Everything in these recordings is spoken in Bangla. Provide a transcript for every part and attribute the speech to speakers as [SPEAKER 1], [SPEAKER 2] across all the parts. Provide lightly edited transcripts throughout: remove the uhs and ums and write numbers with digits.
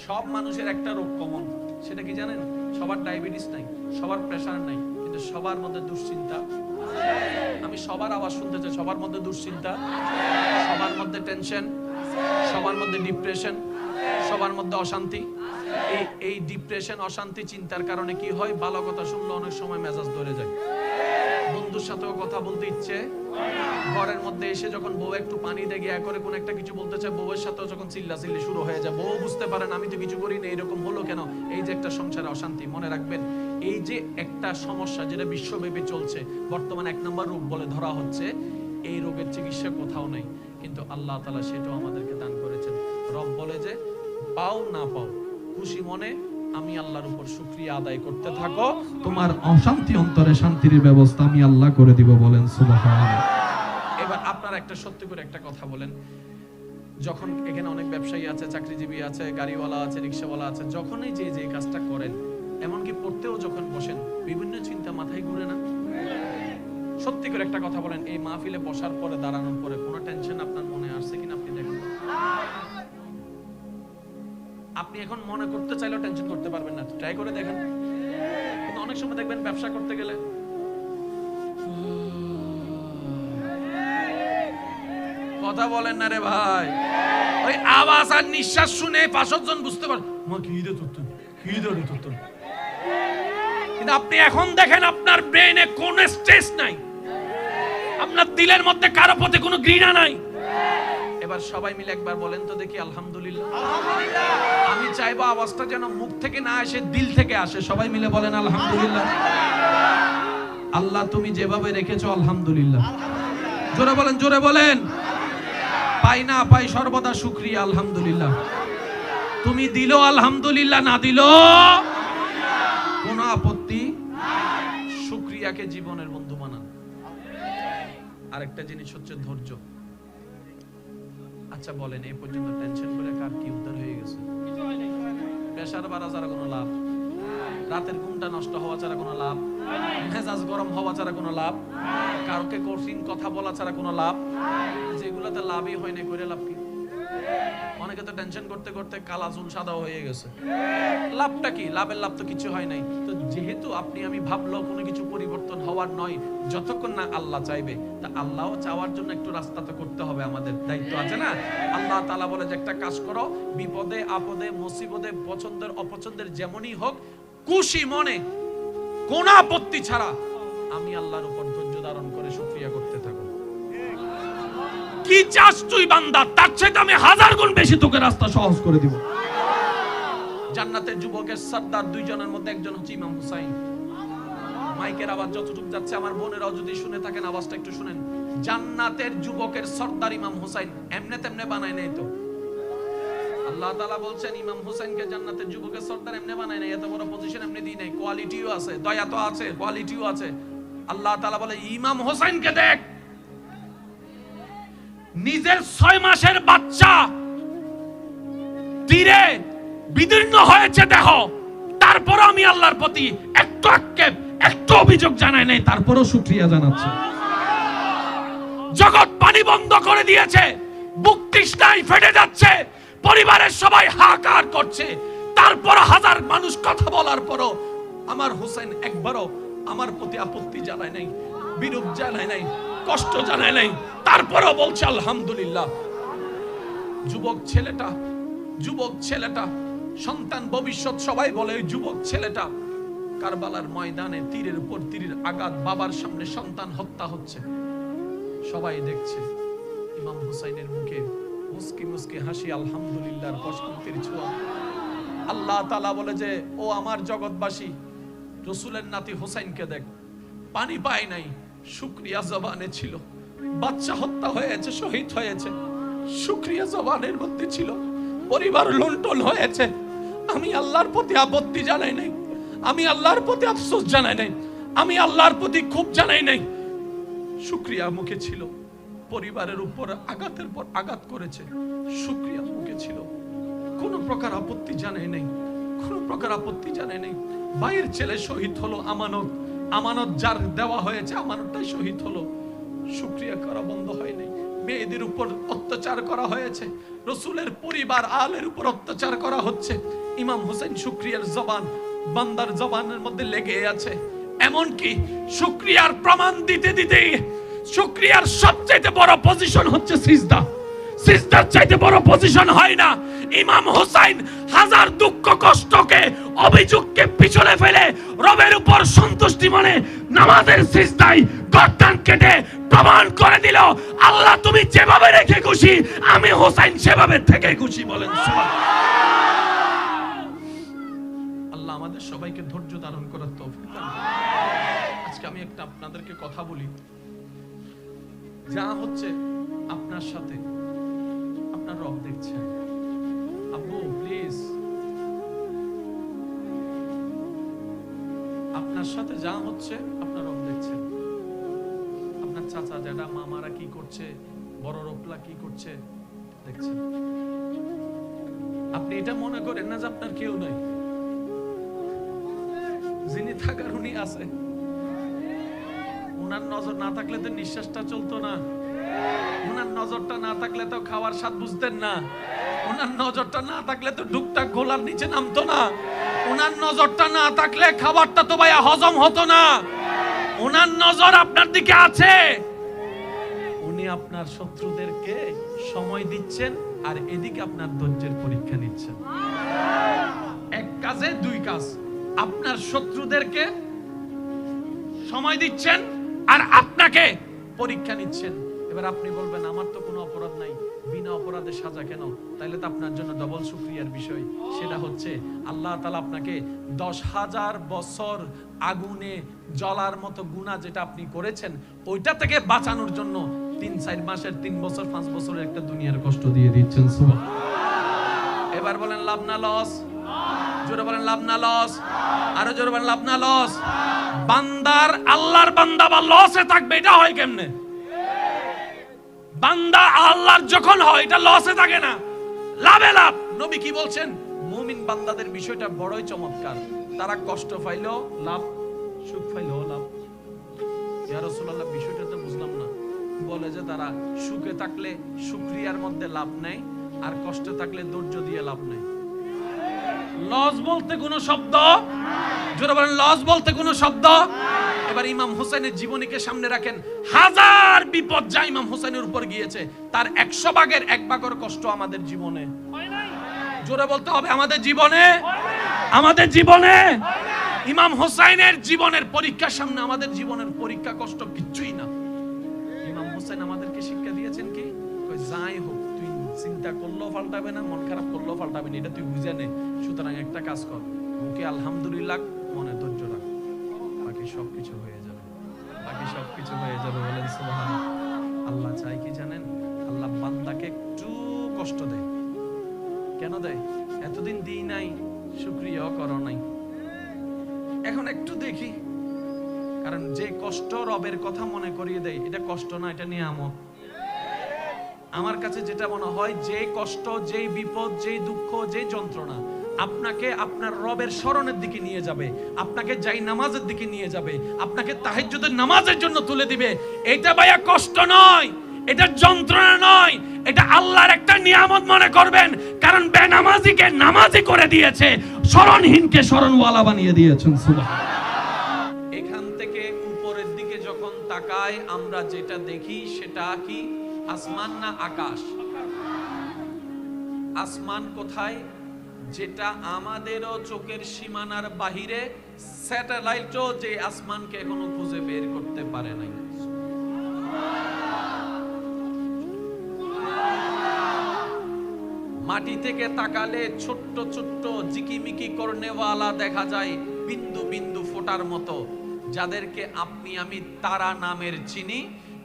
[SPEAKER 1] সব মানুষের একটা রোগ কমন, সেটা কি জানেন? সবার ডায়াবেটিস নাই, সবার প্রেসার নাই, কিন্তু সবার মধ্যে দুশ্চিন্তা। আমি সবার আওয়াজ শুনতে চাই, সবার মধ্যে দুশ্চিন্তা, সবার মধ্যে টেনশন, সবার মধ্যে ডিপ্রেশন, সবার মধ্যে অশান্তি। এই ডিপ্রেশন, অশান্তি, চিন্তার কারণে কি হয়? ভালো কথা শুনলে অনেক সময় মেজাজ ধরে যায়, বন্ধুর সাথেও কথা বলতে ইচ্ছে, ঘরের মধ্যে এসে যখন বউ একটু পানি দিয়ে গিয়া করে কোন একটা কিছু বলতে চায়, বউয়ের সাথেও যখন চিল্লাচিল্লি শুরু হয়ে যায়, বউ বুঝতে পারেন আমি তো কিছু করি না, এরকম হলো কেন? এই যে একটা সংসারে অশান্তি। মনে রাখবেন, এই যে একটা সমস্যা যেটা বিশ্বব্যাপী চলছে, বর্তমানে 1 নম্বর রোগ বলে ধরা হচ্ছে, এই রোগের চিকিৎসা কোথাও নেই, কিন্তু আল্লাহ তাআলা সেটাও আমাদেরকে দান করেছেন। রব বলে যে পাও না পাও, খুশি মনে আমি আল্লাহর উপর শুকরিয়া আদায় করতে থাকো, তোমার অশান্তি অন্তরে শান্তির ব্যবস্থা আমি আল্লাহ করে দিব। বলেন সুবহানাল্লাহ। এবার আপনারা একটা সত্যি করে একটা কথা বলেন, যখন এখানে অনেক ব্যবসায়ী আছে, চাকরিজীবী আছে, গাড়িওয়ালা আছে, রিকশাওয়ালা আছে, যখনই যে কাজটা করেন, এমনকি পড়তেও যখন বসেন, বিভিন্ন চিন্তা মাথায় ঘুরে না? সত্যি করে একটা কথা বলেন, এই মাহফিলে বসার পরে, দাঁড়ানোর পরে কোনো টেনশন আপনার মনে আসছে কিনা? আপনি দেখেন, আপনি এখন মনে করতে চাইলেও টেনশন করতে পারবেন না, ট্রাই করে দেখেন। কিন্তু অনেক সময় দেখবেন ব্যবসা করতে গেলে কথা বলেন না রে ভাই, ওই আওয়াজ আর নিঃশ্বাস শুনে 5 জন বুঝতে পারেন মা কি রে তুই, কি রে তুই। কিন্তু আপনি এখন দেখেন আপনার ব্রেইনে কোনো স্ট্রেস নাই, আপনার দিলের মধ্যে কারো প্রতি কোনো ঘৃণা নাই। এবার সবাই মিলে একবার বলেন তো দেখি আলহামদুলিল্লাহ। আমি চাইবো আওয়াজটা যেন মুখ থেকে না আসে, দিল থেকে আসে। সবাই মিলে বলেন আলহামদুলিল্লাহ। আল্লাহ তুমি যেভাবে রেখেছো আলহামদুলিল্লাহ। জোরে বলেন, জোরে বলেন। পাই না পাই সর্বদা শুকরিয়া আলহামদুলিল্লাহ। তুমি দিলো আলহামদুলিল্লাহ, না দিলো কোনো আপত্তি। শুকরিয়াকে জীবনের বন্ধু বানান। আরেকটা জিনিস হচ্ছে ধৈর্য। আচ্ছা বলেন, এই পর্যন্ত টেনশন করে কার কি উদ্ধার হয়ে গেছে? প্রেসার বাড়া ছাড়া কোনো লাভ, রাতের ঘুমটা নষ্ট হওয়া ছাড়া কোনো লাভ, মেজাজ গরম হওয়া ছাড়া কোনো লাভ, কাউকে কঠিন কথা বলা ছাড়া কোনো লাভ, যেগুলোতে লাভই হয় না করে লাভ কি? অনেকে তো টেনশন করতে করতে কালা চুল সাদা হয়ে গেছে, লাভটা কি? লাভের লাভ তো কিছু হয় নাই। তো যেহেতু আপনি আমি ভাবলো কোনো কিছু পরিবর্তন হওয়ার নয়, যতক্ষণ না আল্লাহ চাইবে, তা আল্লাহ চাওয়ার জন্য একটু রাস্তা তো করতে হবে, আমাদের দায়িত্ব আছে না? আল্লাহ তাআলা বলে যে একটা কাজ করো, বিপদে আপদে মুসিবতে, পছন্দের অপছন্দের যেমনই হোক, খুশি মনে কোন আপত্তি ছাড়া আমি আল্লাহর উপর ধৈর্য ধারণ করে শুকরিয়া করতে থাকো। কি চাস তুই বান্দা, তার চাইতে আমি 1000 গুণ বেশি তোকে রাস্তা সহজ করে দিব। জান্নাতের যুবকের সর্দার 2 জনের মধ্যে একজন হচ্ছে ইমাম হুসাইন। মাইকের আওয়াজ যতটুকু যাচ্ছে, আমার বোনেরাও যদি শুনে থাকেন আওয়াজটা একটু শুনেন। জান্নাতের যুবকের সর্দার ইমাম হুসাইন, এমনে তেমনে বানায় নাই তো। আল্লাহ তাআলা বলছেন ইমাম হুসাইনকে জান্নাতের যুবকের সর্দার এমনি বানায় নাই, এত বড় পজিশন এমনি দিই নাই, কোয়ালিটিও আছে, দয়া তো আছে, কোয়ালিটিও আছে। আল্লাহ তাআলা বলে ইমাম হুসাইনকে দেখ, নিজের 6 মাসের বাচ্চা তীরে বিদীর্ণ হয়েছে দেহ, তারপর আমি আল্লাহর প্রতি একটু আক্ষেপ, একটু অভিযোগ জানাই নাই, তারপরও শুকরিয়া জানাচ্ছে। জগৎ পানি বন্ধ করে দিয়েছে, বুক তৃষ্ণায় ফেটে যাচ্ছে, পরিবারের সবাই হাহাকার করছে, তারপর 1000 মানুষ কথা বলার পরও আমার হুসাইন একবারও আমার প্রতি আপত্তি জানায় নাই, বিরূপ জানায় নাই, কষ্ট জানায় নাই, তারপরও বলছে আলহামদুলিল্লাহ। যুবক ছেলেটা সন্তান ভবিষ্যৎ, সবাই বলে ওই যুবক ছেলেটা কারবালার ময়দানে তীরের উপর তীরের আঘাত, বাবার সামনে সন্তান হত্যা হচ্ছে, সবাই দেখছে। ইমাম হুসাইনের মুখে মুস্কি মুস্কি হাসি, আলহামদুলিল্লাহর প্রশান্তির ছোঁয়া। আল্লাহ তাআলা বলে যে ও আমার জগৎবাসী, রাসূলের নাতি হুসাইনকে দেখ, পানি পায় নাই, শুকরিয়া জবানে ছিল। বাচ্চা হত্যা হয়েছে, শহীদ হয়েছে, শুকরিয়া জবানের মধ্যে ছিল। পরিবার লুণ্ঠন হয়েছে, আমি আল্লাহর প্রতি আপত্তি জানাই নাই, আমি আল্লাহর প্রতি আফসোস জানাই নাই, আমি আল্লাহর প্রতি ক্ষোভ জানাই নাই, শুকরিয়া মুখে ছিল। পরিবারের উপর আঘাতের পর আঘাত করেছে, শুকরিয়া মুখে ছিল, কোন প্রকার আপত্তি জানাই নাই, কোন প্রকার আপত্তি জানাই নাই। ভাইয়ের ছেলে শহীদ হলো, আমানত যার দেওয়া হয়েছে, আমানতটাই শহীদ হলো, শুকরিয়া করা বন্ধ হয় নাই। মেয়েদের উপর অত্যাচার করা হয়েছে, রাসূলের পরিবার আলের উপর অত্যাচার করা হচ্ছে, ইমাম হোসেন শুকরিয়ার জবান বান্দার জবানের মধ্যে লেগে আছে। এমন কি শুকরিয়ার প্রমাণ দিতে দিতে শুকরিয়ার সবচেয়ে বড় পজিশন হচ্ছে সিজদা। সিজদার চাইতে বড় পজিশন হয় না। ইমাম হোসেন হাজার দুঃখ কষ্টকে অভিযোগকে পিছনে ফেলে রবের উপর সন্তুষ্টি মনে নামাজের সিজদায় গর্দান কেটে প্রমাণ করে দিল, আল্লাহ তুমি যেভাবে রেখে খুশি, আমি হোসেন সেভাবে থেকে খুশি। বলেন সুবহানাল্লাহ। আল্লাহ আমাদের সবাইকে ধৈর্য ধারণ করার তৌফিক দান করুন। আজকে আমি একটা আপনাদেরকে কথা বলি, যা হচ্ছে আপনার সাথে আপনার রব দেখছেন। আব্বু প্লিজ, আপনার সাথে যা হচ্ছে আপনার রব দেখছেন। আপনার চাচা জ্যাঠা মামারা কি করছে, বড় রোপলা কি করছে দেখছেন। আপনি এটা মনে করেন না যে আপনার কেউ নাই, যিনি থাকার উনি আছে। ওনার নজর না থাকলে তো নিঃশ্বাসটা চলতো না, ওনার নজরটা না থাকলে তো খাওয়ার স্বাদ বুঝতেন না, ওনার নজরটা না থাকলে তো ডুকটা গোলার নিচে নামতো না, ওনার নজরটা না থাকলে খাবারটা তো ভাইয়া হজম হতো না। ওনার নজর আপনার দিকে আছে। উনি আপনার শত্রুদেরকে সময় দিচ্ছেন আর এদিকে আপনার ধৈর্যের পরীক্ষা নিচ্ছেন। এক কাজে দুই কাজ, আপনার শত্রুদেরকে সময় দিচ্ছেন আর আপনাকে পরীক্ষা নিচ্ছেন। এবার আপনি বলবেন আমার তো কোনো অপরাধ নাই, বিনা অপরাধে সাজা কেন? তাইলে তো আপনার জন্য ডবল শুকরিয়ার বিষয়। সেটা হচ্ছে আল্লাহ তাআলা আপনাকে 10,000 বছর আগুনে জ্বলার মতো গুনাহ যেটা আপনি করেছেন ওইটা থেকে বাঁচানোর জন্য 3-4 মাসের 3 বছর 5 বছরের একটা দুনিয়ার কষ্ট দিয়ে দিচ্ছেন। সুবহানাল্লাহ। এবার বলেন লাভ না লস? জোরে বলেন লাভ না লস? আরো জোরে বলেন লাভ না লস? বান্দার আল্লাহর বান্দা বা লসে থাকবে, এটা হয় কেমনে? বান্দা আল্লাহর যখন হয় এটা লসে থাকে না, লাভে লাভ। নবী কি বলছেন? মুমিন বান্দাদের বিষয়টা বড়ই চমৎকার। তারা কষ্ট পাইলো লাভ, সুখ পাইলো লাভ। ইয়া রাসূলুল্লাহ বিষয়টা তো বুঝলাম না। বলে যে তারা সুখে থাকলে শুকরিয়ার মধ্যে লাভ নাই, আর কষ্টে থাকলে ধৈর্য দিয়ে লাভ নাই। লস বলতে কোনো শব্দ? জোরে বলেন লস বলতে কোনো শব্দ? এবার ইমাম হোসেনের জীবনীকে সামনে রাখেন। হাজার বিপদ যা ইমাম হোসেনের উপর গিয়েছে তার 100 ভাগের 1 ভাগের কষ্ট আমাদের জীবনে হয় নাই। জোরে বলতে হবে আমাদের জীবনে, আমাদের জীবনে। ইমাম হোসেনের জীবনের পরীক্ষার সামনে আমাদের জীবনের পরীক্ষা কষ্ট কিচ্ছুই না। ইমাম হোসেন আমাদেরকে শিক্ষা দিয়েছেন কি? যাই হোক তুই চিন্তা করলেও পাল্টাবে না, মন খারাপ করলেও পাল্টাবে না, এটা তুই বুঝে নে। সুতরাং একটা কাজ কর, মুখে আলহামদুলিল্লাহ, মনে ধৈর্য রাখ, বাকি সবকিছু হয়ে যাবে, বাকি সবকিছু হয়ে যাবে। বলেন সুবহানাল্লাহ। আল্লাহ চাই কি জানেন? আল্লাহ বান্দাকে একটু কষ্ট দেয়। কেন দেয়? এতদিন দিই নাই, শুকরিয়াও করো নাই, এখন একটু দেখি। কারণ যে কষ্ট রবের কথা মনে করিয়ে দেয়, এটা কষ্ট না, এটা নিয়ামত। আমার কাছে যেটা মনে হয়, যে কষ্ট, যেই বিপদ, যেই দুঃখ, যেই যন্ত্রণা আপনাকে আপনার রবের স্মরণের দিকে নিয়ে যাবে, আপনাকে যাই নামাজের দিকে নিয়ে যাবে, আপনাকে তাহাজ্জুদের নামাজের জন্য তুলে দিবে, এটা ভাইয়া কষ্ট নয়, এটা যন্ত্রণা নয়, এটা আল্লাহর একটা নিয়ামত মনে করবেন। কারণ বেনামাজিকে নামাজি করে দিয়েছে, স্মরণহীনকে স্মরণওয়ালা বানিয়ে দিয়েছেন। সুবহানাল্লাহ। এখান থেকে উপরের দিকে যখন তাকাই আমরা যেটা দেখি সেটা কি? আসমান না আকাশ? আসমান কোথায়? যেটা আমাদেরও চোখের সীমানার বাহিরে, স্যাটেলাইটও যে আসমানকে এখনো খুঁজে বের করতে পারে নাই। মাটি থেকে তাকালে ছোট্ট ছোট্ট জিকিমিকি করনেওয়ালা দেখা যায়, বিন্দু বিন্দু ফোঁটার মতো, যাদেরকে আপনি আমি তারা নামের চিনি।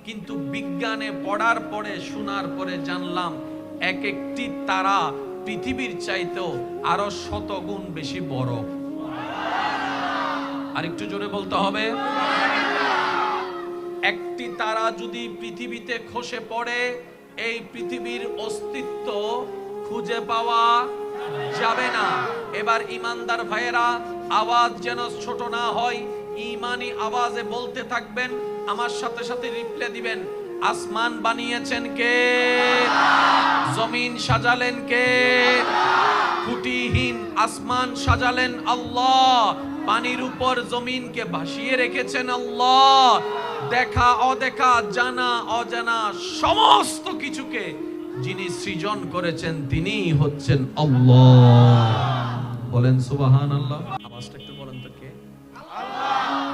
[SPEAKER 1] কিন্তু বিজ্ঞানে পড়ার পরে শোনার পরে জানলাম এক একটি তারা পৃথিবীর চাইতেও আরো 100 গুণ বেশি বড়। আর একটু জোরে বলতে হবে। একটি তারা যদি পৃথিবীতে খসে পড়ে, এই পৃথিবীর অস্তিত্ব খুঁজে পাওয়া যাবে না। এবার ইমানদার ভাইয়েরা, আওয়াজ যেন ছোট না হয়, ঈমানি আওয়াজে বলতে থাকবেন, আমার সাথে সাথে রিপ্লাই দিবেন। আসমান বানিয়েছেন কে? জমিন সাজালেন কে? খুঁটিহীন আসমান সাজালেন আল্লাহ, পানির উপর জমিনকে ভাসিয়ে রেখেছেন আল্লাহ, দেখা অদেখা জানা অজানা সমস্ত কিছুকে যিনি সৃজন করেছেন তিনিই হচ্ছেন আল্লাহ। বলেন সুবহানাল্লাহ। আওয়াজটা একটু বলেন তো, কে? আল্লাহ।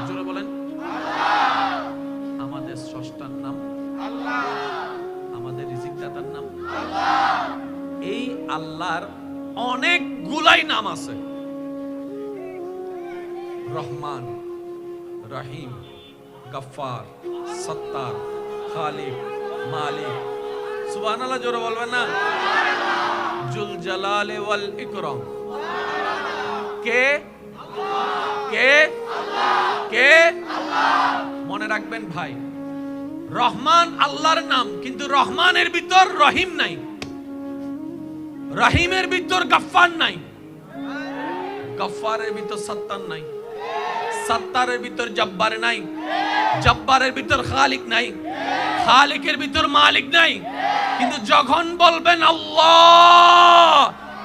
[SPEAKER 1] জোরে বলেন আল্লাহ। আমাদের স্রষ্টার নাম আল্লাহ, আমাদের রিজিকদাতার নাম আল্লাহ। এই আল্লাহর অনেকগুলাই নাম আছে, রহমান, রহিম, গফফার, সত্তার, খালিক, মালিক। সুবহানাল্লাহ জোরে বলবেন না? জুল জালালি ওয়াল ইকরাম। কে? কে? কে? মনে রাখবেন ভাই, রহমান আল্লাহর নাম, কিন্তু রহমানের ভিতর রহিম নাই, রহিমের ভিতর গফফার নাই, গফফারের ভিতর সত্তার নাই, সত্তারের ভিতর জব্বার নাই, জব্বারের ভিতর খালিক নাই, খালিকের ভিতর মালিক নাই। কিন্তু যখন বলবেন আল্লাহ,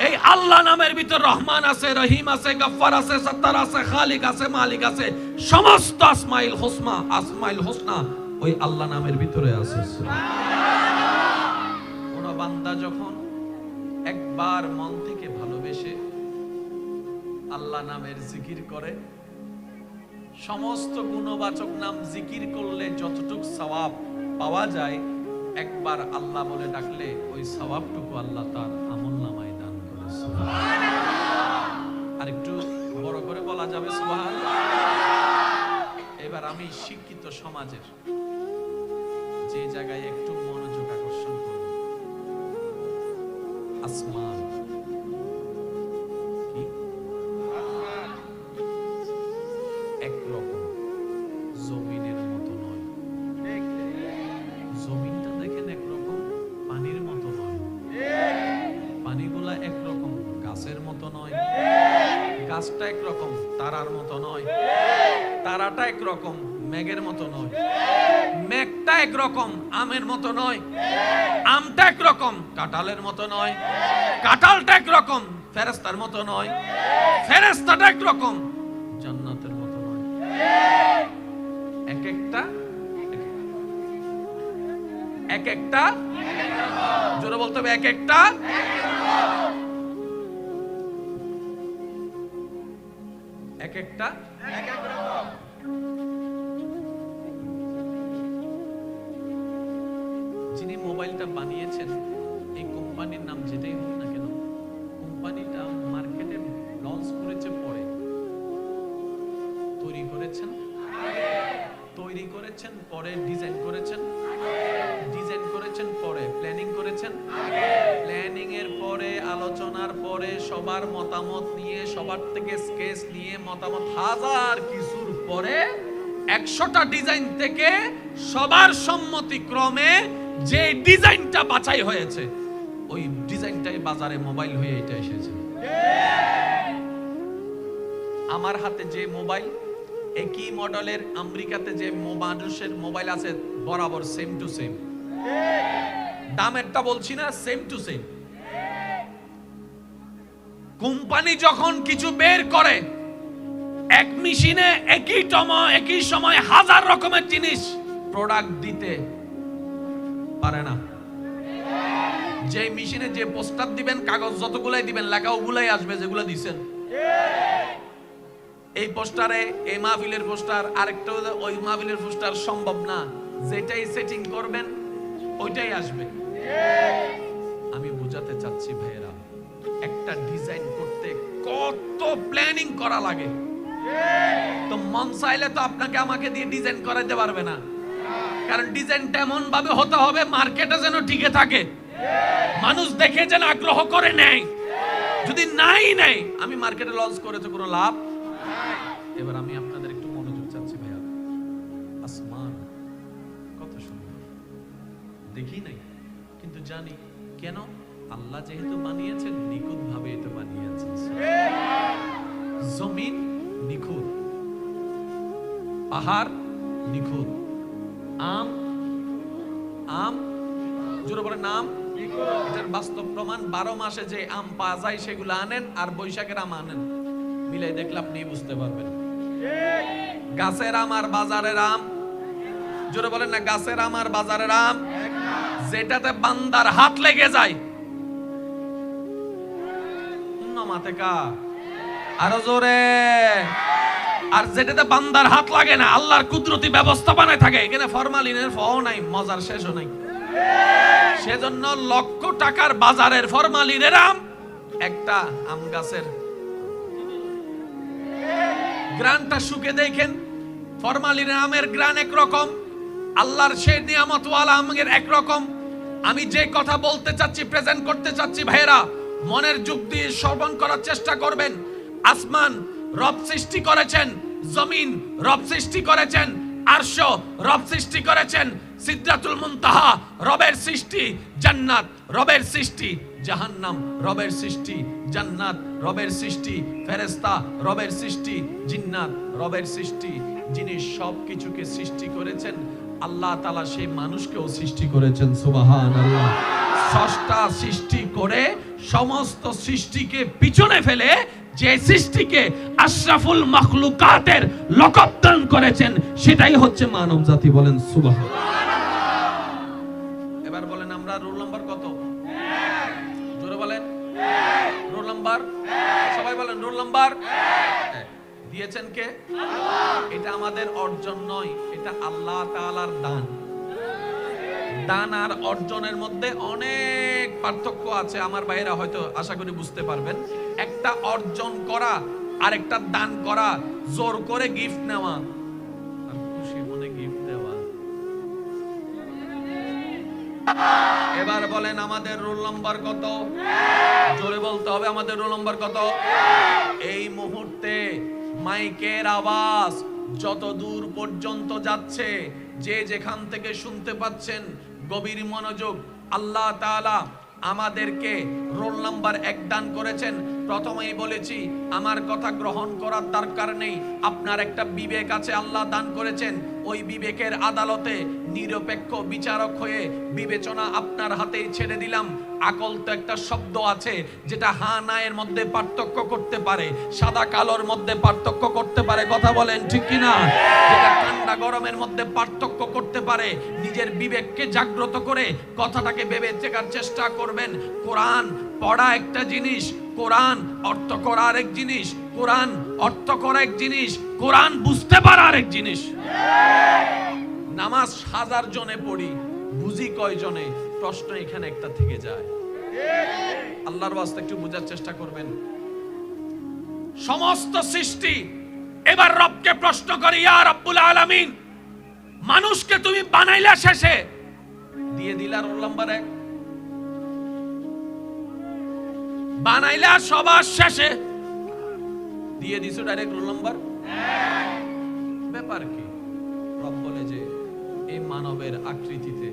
[SPEAKER 1] এই আল্লাহ নামের ভিতর রহমান আছে, রহিম আছে, গফফার আছে, সত্তার আছে, খালিক আছে, মালিক আছে, সমস্ত আসমাইল হোসনা ওই আল্লাহ নামের ভিতরে আছে। কোন বান্দা যখন একবার মন থেকে ভালোবেসে আল্লাহ নামের জিকির করে, সমস্ত গুণবাচক নাম জিকির করলে যতটুক সওয়াব পাওয়া যায়, একবার আল্লাহ বলে ডাকলে ওই সওয়াবটুকু আল্লাহ তার আমলনামায় দান করে। আর একটু বড় করে বলা যাবে সুবহানাল্লাহ। এবার আমি শিক্ষিত সমাজের যে জায়গায় একটু মনোযোগ আকর্ষণ করব, আসমান কি একরকম, জমিনের মতো নয়। জমিনটা দেখেন একরকম, পানির মতো নয়, পানিগুলা একরকম, গাছের মতো নয়, গাছটা একরকম, তারার মতো নয়, তারাটা একরকম, মেঘের মতো নয়, মেঘটা একরকম, আমের মতো নয়, আমটা একরকম, কাঁঠালের মতো নয়, কাঁঠালটা একরকম, ফেরেশতার মতো নয়, ফেরেশতাটা একরকম, জান্নাতের মতো নয়। এক একটা জোরে বলতে হবে, এক একটা যিনি মোবাইলটা বানিয়েছেন, এই কোম্পানির নাম যেটাই হোক না কেন, কোম্পানিটা মার্কেটে লঞ্চ করেছে পরে, তৈরি করেছেন পরে, ডিজাইন করেছেন পরে, প্ল্যানিং করেছেন প্ল্যানিং এর পরে, আলোচনার পরে, সবার মতামত নিয়ে, সবার থেকে স্কেচ নিয়ে, মতামত হাজার কিছুর পরে 100টা ডিজাইন থেকে সবার সম্মতিক্রমে যে ডিজাইনটা বাছাই হয়েছে, ওই ডিজাইনটাই বাজারে মোবাইল হয়ে এটা এসেছে। আমার হাতে যে মোবাইল, একই মডেলের আমেরিকাতে যে মানুষের মোবাইল আছে, বরাবর সেম টু সেম, দামেরটা বলছি না, সেম টু সেম। কোম্পানি যখন কিছু বের করে, এক মেশিনে একই সময় হাজার রকমের জিনিস প্রোডাক্ট দিতে পারে না। যে মেশিনে যে পোস্টার দিবেন, কাগজ যতগুলাই দিবেন, লেখা ওগুলাই আসবে যেগুলো দিবেন। এই পোস্টারে এই মাহফিলের পোস্টার, আরেকটা ওই মাহফিলের পোস্টার সম্ভব না, যেটাই সেটিং করবেন ওইটাই আসবে। আমি বোঝাতে চাচ্ছি ভাইয়েরা, একটা ডিজাইন করতে কত প্ল্যানিং করা লাগে। তো মন চাইলে তো আপনাকে আমাকে দিয়ে ডিজাইন করাইতে পারবে না, কারণ ডিজাইনটা এমন ভাবে হতে হবে মার্কেটে যেন টিকে থাকে, মানুষ দেখে যেন আগ্রহ করে নেয়। যদি নাই আমি মার্কেটে লঞ্চ করে তো কোনো লাভ। এবার আমি আপনাদের একটু মনোযোগ চাচ্ছি ভাইয়া, আসমান কত সুন্দর, দেখি নাই কিন্তু জানি কেন, আল্লাহ যেহেতু বানিয়েছেন নিখুঁত ভাবে এটা বানিয়েছেন। জমিন নিখুঁত, পাহাড় নিখুঁত, আম জোরে বলে নাম এটার বাস্তব প্রমাণ 12 মাসে যে আম পাওয়া যায় সেগুলো আনেন আর বৈশাখের আম আনেন, মিলাই দেখলে আপনি বুঝতে পারবেন। গাছের আম আর বাজারের আম, জোরে বলেন না, গাছের আম আর বাজারের আম, যেটাতে বান্দার হাত লেগে যায় আরো জোরে, আর যেটাতে বান্দার হাত লাগে না আল্লাহর কুদরতি ব্যবস্থাপনায় থাকে, এখানে ফরমালিনের ফও নাই, মজার শেষও নাই। সেজন্য লক্ষ টাকার বাজারের ফরমালিনের আম, একটা আম গাছের গ্রানটা শুকে দেখেন, ফরমালিনের আমের গ্রান একরকম, আল্লাহর সেই নিয়ামতওয়ালা আমের একরকম। আমি যে কথা বলতে চাচ্ছি, প্রেজেন্ট করতে চাচ্ছি, ভাইরা মনের যুগ দিয়ে শ্রবণ করার চেষ্টা করবেন। আসমান রব সৃষ্টি করেছেন, জমিন রব সৃষ্টি করেছেন, আরশ রব সৃষ্টি করেছেন, সিদরাতুল মুনতাহা রবের সৃষ্টি, জান্নাত রবের সৃষ্টি, জাহান্নাম রবের সৃষ্টি, জান্নাত রবের সৃষ্টি, ফেরেশতা রবের সৃষ্টি, জিন্নাত রবের সৃষ্টি। যিনি সবকিছুকে সৃষ্টি করেছেন আল্লাহ তাআলা সেই মানুষকেও সৃষ্টি করেছেন। সুবহানাল্লাহ। স্রষ্টা সৃষ্টি করে সমস্ত সৃষ্টিকে পিছনে ফেলে যে সৃষ্টিকে আশরাফুল মাখলুকাতের লকব দান করেছেন সেটাই হচ্ছে মানব জাতি। বলেন সুবহানাল্লাহ। এবার বলেন আমরা রোল নাম্বার কত? জোরে বলেন রোল নাম্বার, সবাই বলেন রোল নাম্বার। দিয়েছেন কে? আল্লাহ। এটা আমাদের অর্জন নয়, এটা আল্লাহ তাআলার দান। দান আর অর্জনের মধ্যে অনেক পার্থক্য আছে, আমার ভাইরা হয়তো আশা করি বুঝতে পারবেন। একটা অর্জন করা আর একটা দান করা, জোর করে গিফট নেওয়া আর খুশি মনে গিফট দেওয়া। এবার বলেন আমাদের রোল নাম্বার কত? জোরে বলতে হবে, আমাদের রোল নাম্বার কত? এই মুহূর্তে মাইকের আওয়াজ যত দূর পর্যন্ত যাচ্ছে, যে যেখান থেকে শুনতে পাচ্ছেন, গভীর মনোযোগ। আল্লাহ তাআলা আমাদেরকে রোল নাম্বার 1 দান করেছেন। প্রথমেই বলেছি আমার কথা গ্রহণ করার দরকার নেই, আপনার একটা বিবেক আছে আল্লাহ দান করেছেন। ওই বিবেকের আদালতে নিরপেক্ষ বিচারক হয়ে বিবেচনা আপনার হাতেই ছেড়ে দিলাম। আকল তো একটা শব্দ আছে যেটা হ্যাঁ না এর মধ্যে পার্থক্য করতে পারে, সাদা কালোর মধ্যে পার্থক্য করতে পারে, কথা বলেন ঠিক কিনা? যেটা ঠান্ডা গরমের মধ্যে পার্থক্য করতে পারে। নিজের বিবেককে জাগ্রত করে কথাটাকে ভেবে দেখার চেষ্টা করবেন। কোরআন পড়া একটা জিনিস, কোরআন অর্থ করা আরেক জিনিস, কোরআন অর্থ করা এক জিনিস, কোরআন বুঝতে পারা আরেক জিনিস। নামাজ 1000 জনে পড়ি, বুঝি কয় জনে? প্রশ্ন এখানে একটা থেকে যায়। আল্লাহর ওয়াস্তে একটু বোঝার চেষ্টা করবেন। সমস্ত সৃষ্টি এবার রবকে প্রশ্ন করে, ইয়া রাব্বুল আলামিন, মানুষকে তুমি বানাইলা শেষে দিয়ে দিলা রোল নাম্বার 1, বানাইলা সবার শেষে দিয়ে দিছো ডাইরেক্ট রোল নাম্বার 1। ব্যাপার কি? রব বলে যে এই মানবের আকৃতিতে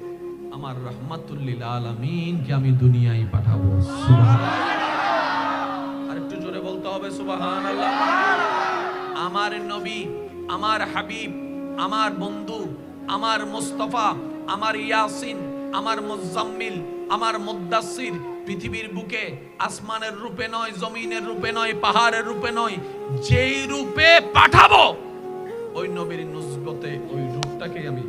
[SPEAKER 1] আমার রাহমাতুল লিল আলামিনকে আমি দুনিয়ায় পাঠাবো। সুবহানাল্লাহ। আর একটু জোরে বলতে হবে সুবহানাল্লাহ। আমার নবী, আমার হাবিব, আমার বন্ধু, আমার মুস্তাফা, আমার ইয়াসিন, আমার মুজাম্মিল, আমার মুদ্দাসসির পৃথিবীর বুকে আসমানের রূপে নয়, জমিনের রূপে নয়, পাহাড়ের রূপে নয়, যেই রূপে পাঠাবো ওই নবীর নুসবতে ওই রূপটাকে আমি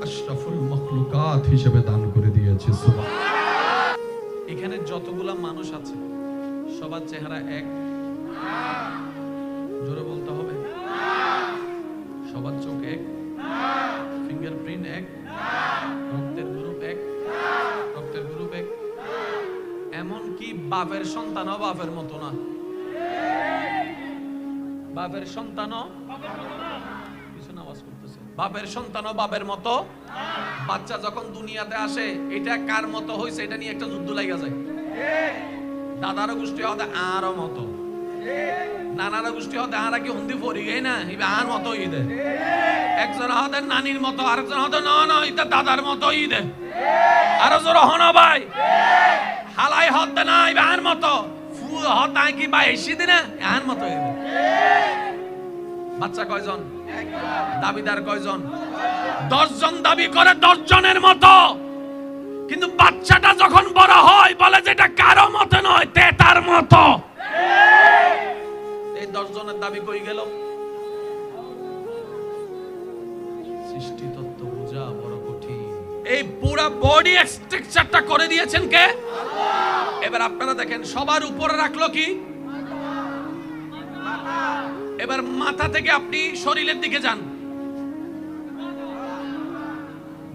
[SPEAKER 1] আশরাফুল মাখলুকাত হিসেবে দান করে দিয়েছি। সুবহানাল্লাহ। এখানে যতগুলা মানুষ আছে সবার চেহারা এক? জোরে বলতে হবে। সবার চোখ এক? ফিঙ্গারপ্রিন্ট এক? রক্তের গ্রুপ এক? রক্তের গ্রুপ এক? এমন কি বাপের সন্তানও বাপের মতো না? বাপের সন্তানও বাপের সন্তানও বাপের মতো। বাচ্চা যখন দুনিয়াতে আসে এটা কার মতো হয়েছে এটা নিয়ে একটা যুদ্ধ লাগা যায়। দাদারও গোষ্ঠী হতে আরো মতো, নানারও গোষ্ঠী হতে আর কি হুন্দি পড়ি গে না, আর মতো ঈদে একজন হতে নানির মতো, আরেকজন হতে না এটা দাদার মতো ঈদে, আরো জোর হন ভাই হালাই হতে না আর মতো ফুল হতায় কি বা এসি দিনে আর মতো ঈদে। বাচ্চা কয়জন? দাবিদার কয়জন? 10 জন দাবি করে 10 জনের মতো। কিন্তু বাচ্চাটা যখন বড় হয় বলে যে এটা কারো মতো নয়, তেতার মতো। এই 10 জনের দাবি কই গেল? সৃষ্টি তত্ত্ব বোঝা বড় কঠিন। এই পুরো বডি স্ট্রাকচারটা করে দিয়েছেন কে? এবার আপনারা দেখেন, সবার উপরে রাখলো কি? এবার মাথা থেকে আপনি শরীরের দিকে যান,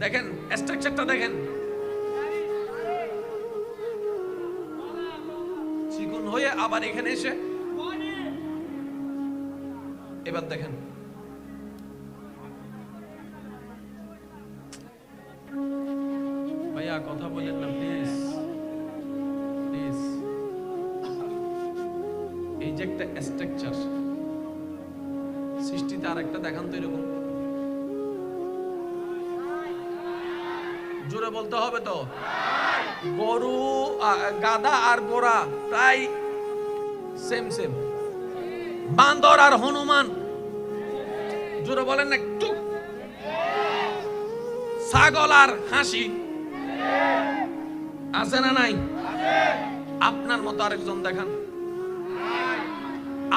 [SPEAKER 1] দেখেন স্ট্রাকচারটা দেখেন, চিকন হয়ে আবার এখানে এসে এবার দেখেন ভাইয়া কথা বলেন না প্লিজ প্লিজ। এই যে একটা স্ট্রাকচার সৃষ্টিতে, আর একটা দেখান তো এরকম, জোরে বলতে হবে তো। গরু, গাধা আর ঘোড়া প্রায় সেম সেম। বান্দর আর হনুমান, জোরে বলেন না একটু। ছাগল আর হাসি আছে না নাই? আপনার মতো আরেকজন দেখান,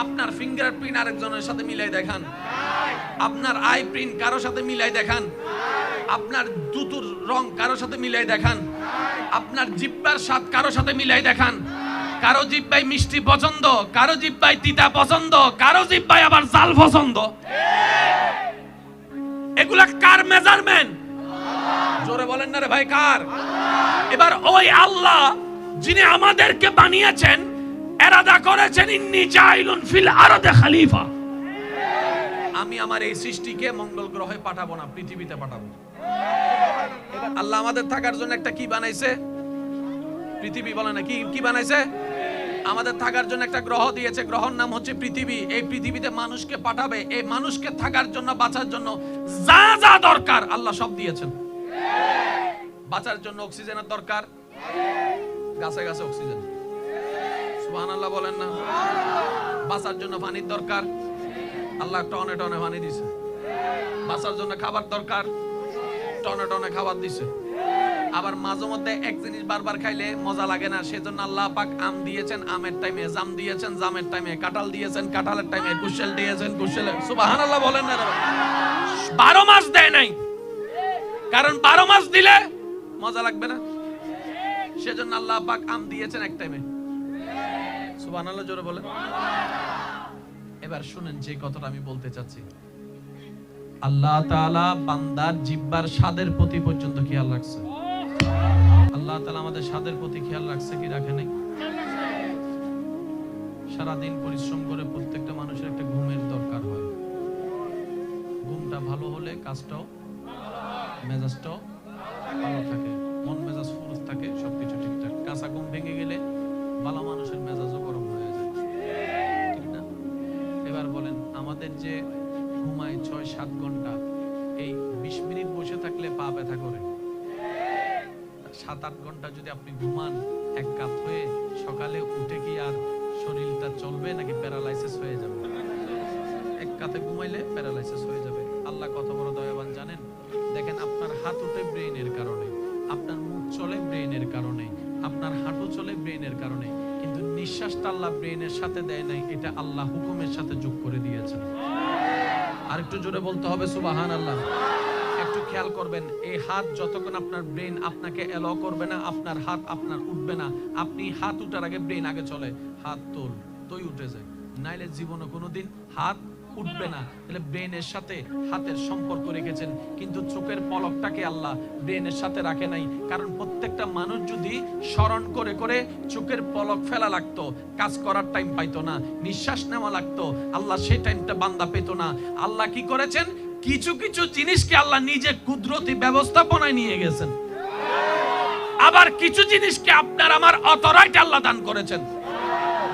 [SPEAKER 1] আপনার ফিঙ্গারপ্রিন্ট আরেকজনের সাথে মিলাই দেখান, আপনার আই প্রিন্ট কারোর সাথে মিলাই দেখান, আপনার জুতুর রং কারোর সাথে মিলাই দেখান, আপনার জিহ্বার স্বাদ কারোর সাথে মিলাই দেখান। কারো জিহ্বায় মিষ্টি পছন্দ, কারো জিহ্বায় তিতা পছন্দ, কারো জিহ্বায় আবার জাল পছন্দ। এগুলা কার মেজারমেন্ট? জোরে বলেন না রে ভাই, কার? এবার ওই আল্লাহ যিনি আমাদেরকে বানিয়েছেন, এরাদা করেছেন ইন্নী জাইলুন ফিল আরদে খলিফা, আমি আমার এই সৃষ্টিকে মঙ্গল গ্রহে পাঠাবো না, পৃথিবীতে পাঠাবো। আল্লাহ আমাদের থাকার জন্য একটা কি বানাইছে? পৃথিবী। বলে না কি বানাইছে? আমাদের থাকার জন্য একটা গ্রহ দিয়েছে, গ্রহর নাম হচ্ছে পৃথিবী। এই পৃথিবীতে মানুষকে পাঠাবে, এই মানুষকে থাকার জন্য, বাঁচার জন্য যা যা দরকার আল্লাহ সব দিয়েছেন। বাঁচার জন্য অক্সিজেনের দরকার, গাছে গাছে অক্সিজেন, সুবহানাল্লাহ বলেন না। বাঁচার জন্য পানির দরকার, আল্লাহ টনে টনে পানি দিছে। বাঁচার জন্য খাবার দরকার, টনে টনে খাবার দিছে। আবার মাঝে মধ্যে এক জিনিস বারবার খাইলে মজা লাগে না, সেজন্য আল্লাহ পাক আম দিয়েছেন, আমের টাইমে জাম দিয়েছেন, জামের টাইমে কাঁঠাল দিয়েছেন, কাঁঠালের টাইমে কুশেল দিয়েছেন, কুশেল। সুবহানাল্লাহ বলেন না। 12 মাস দেয় নাই, কারণ 12 মাস দিলে মজা লাগবে না, সেজন্য আল্লাহ পাক আম দিয়েছেন এক টাইমে। সুবহানাল্লাহ জোরে বলেন। এবার শুনেন যে কথাটা আমি বলতে চাচ্ছি, আল্লাহ তাআলা বান্দার জিহ্বার স্বাদের প্রতি পর্যন্ত খেয়াল রাখছে। আল্লাহ তাআলা আমাদের স্বাদের প্রতি খেয়াল রাখছে কি রাখে নাই? সারাদিন পরিশ্রম করে প্রত্যেকটা মানুষের একটা ঘুমের দরকার হয়। ঘুমটা ভালো হলে কাজটাও, মেজাজটাও ভালো থাকে, মন মেজাজ ফুরুত থাকে, সবকিছু ঠিকঠাক। কাঁচা ঘুম ভেঙে গেলে ভালো মানুষের মেজাজও গরম হয়ে যায়, ঠিক না? এবার বলেন, আমাদের যে ঘুমায় 6-7 ঘন্টা, এই 20 মিনিট বসে থাকলে পা ব্যথা করে। 7-8 ঘন্টা যদি আপনি ঘুমান এক কাপ হয়ে, সকালে উঠে কি আর শরীরটা চলবে নাকি প্যারালাইসিস হয়ে যাবে? এক কাতে ঘুমাইলে প্যারালাইসিস হয়ে যাবে। আল্লাহ কত বড় দয়াবান জানেন? দেখেন, আপনার হাত উঠে ব্রেইনের কারণে, আপনার মুখ চলে ব্রেইনের কারণে, আপনার হাঁটু চলে ব্রেইনের কারণে, কিন্তু নিঃশ্বাসটা আল্লাহ ব্রেইনের সাথে দেয় নাই, এটা আল্লাহ হুকুমের সাথে যোগ করে দিয়েছেন। আর একটু জোরে বলতে হবে সুবহানাল্লাহ। একটু খেয়াল করবেন, এই হাত যতক্ষণ আপনার ব্রেন আপনাকে এলাও করবে না, আপনার হাত আপনার উঠবে না। আপনি হাত উঠার আগে ব্রেন আগে চলে, হাত তোল, তুই উঠে যায়, নাইলে জীবনে কোনোদিন হাত উঠবে না। তাহলে ব্রেনের সাথে হাতের সম্পর্ক রেখেছেন, কিন্তু চোখের পলকটাকে আল্লাহ ব্রেনের সাথে রাখে নাই। কারণ প্রত্যেকটা মানুষ যদি স্মরণ করে করে চোখের পলক ফেলা লাগতো, কাজ করার টাইম পাইতো না, নিঃশ্বাস নেওয়া লাগতো, আল্লাহ সেই টাইমটা বান্দা পেত না। আল্লাহ কি করেছেন? কিছু কিছু জিনিসকে আল্লাহ নিজে কুদরতি ব্যবস্থাপনায় নিয়ে গেছেন, আবার কিছু জিনিসকে আপনার আমার অথরাইট আল্লাহ দান করেছেন।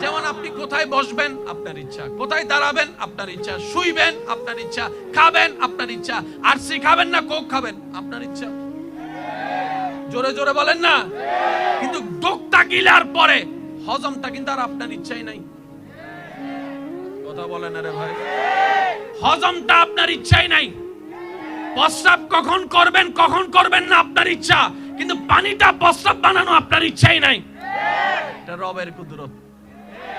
[SPEAKER 1] যেমন আপনি কোথায় বসবেন আপনার ইচ্ছা, কোথায় দাঁড়াবেন আপনার ইচ্ছা, শুইবেন আপনার ইচ্ছা, খাবেন আপনার ইচ্ছা, আরসি খাবেন না কোক খাবেন আপনার ইচ্ছা। জোরে জোরে বলেন না। কিন্তু ডোকটা গিলার পরে হজমটা কিন্তু আর আপনার ইচ্ছাই নাই। কথা বলেন আরে ভাই, হজমটা আপনার ইচ্ছাই নাই। প্রস্রাব কখন করবেন কখন করবেন না আপনার ইচ্ছা, কিন্তু পানিটা প্রস্রাব বানানো আপনার ইচ্ছাই নাই। এটা রবের কুদরত।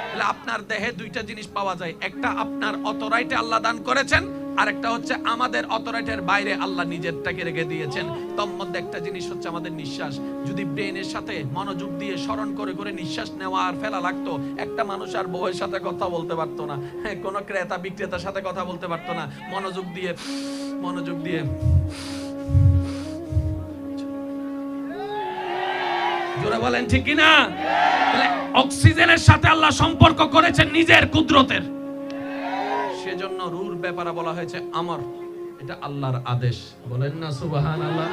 [SPEAKER 1] তাহলে আপনার দেহে দুইটা জিনিস পাওয়া যায়, একটা আপনার অথরাইটে আল্লাহ দান করেছেন, আর একটা হচ্ছে আমাদের অথরাইটের বাইরে আল্লাহ নিজেরটাকে রেখে দিয়েছেন। তোর মধ্যে একটা জিনিস হচ্ছে আমাদের নিঃশ্বাস। যদি ব্রেনের সাথে মনোযোগ দিয়ে স্মরণ করে করে নিঃশ্বাস নেওয়া আর ফেলা লাগতো, একটা মানুষ আর বউয়ের সাথে কথা বলতে পারতো না, কোনো ক্রেতা বিক্রেতার সাথে কথা বলতে পারতো না। মনোযোগ দিয়ে জোরে বলেন ঠিক কিনা? তাহলে অক্সিজেনের সাথে আল্লাহ সম্পর্ক করেছেন নিজের কুদরতের। সেজন্য রূর ব্যাপারে বলা হয়েছে আমর, এটা আল্লাহর আদেশ। বলেন না সুবহানাল্লাহ?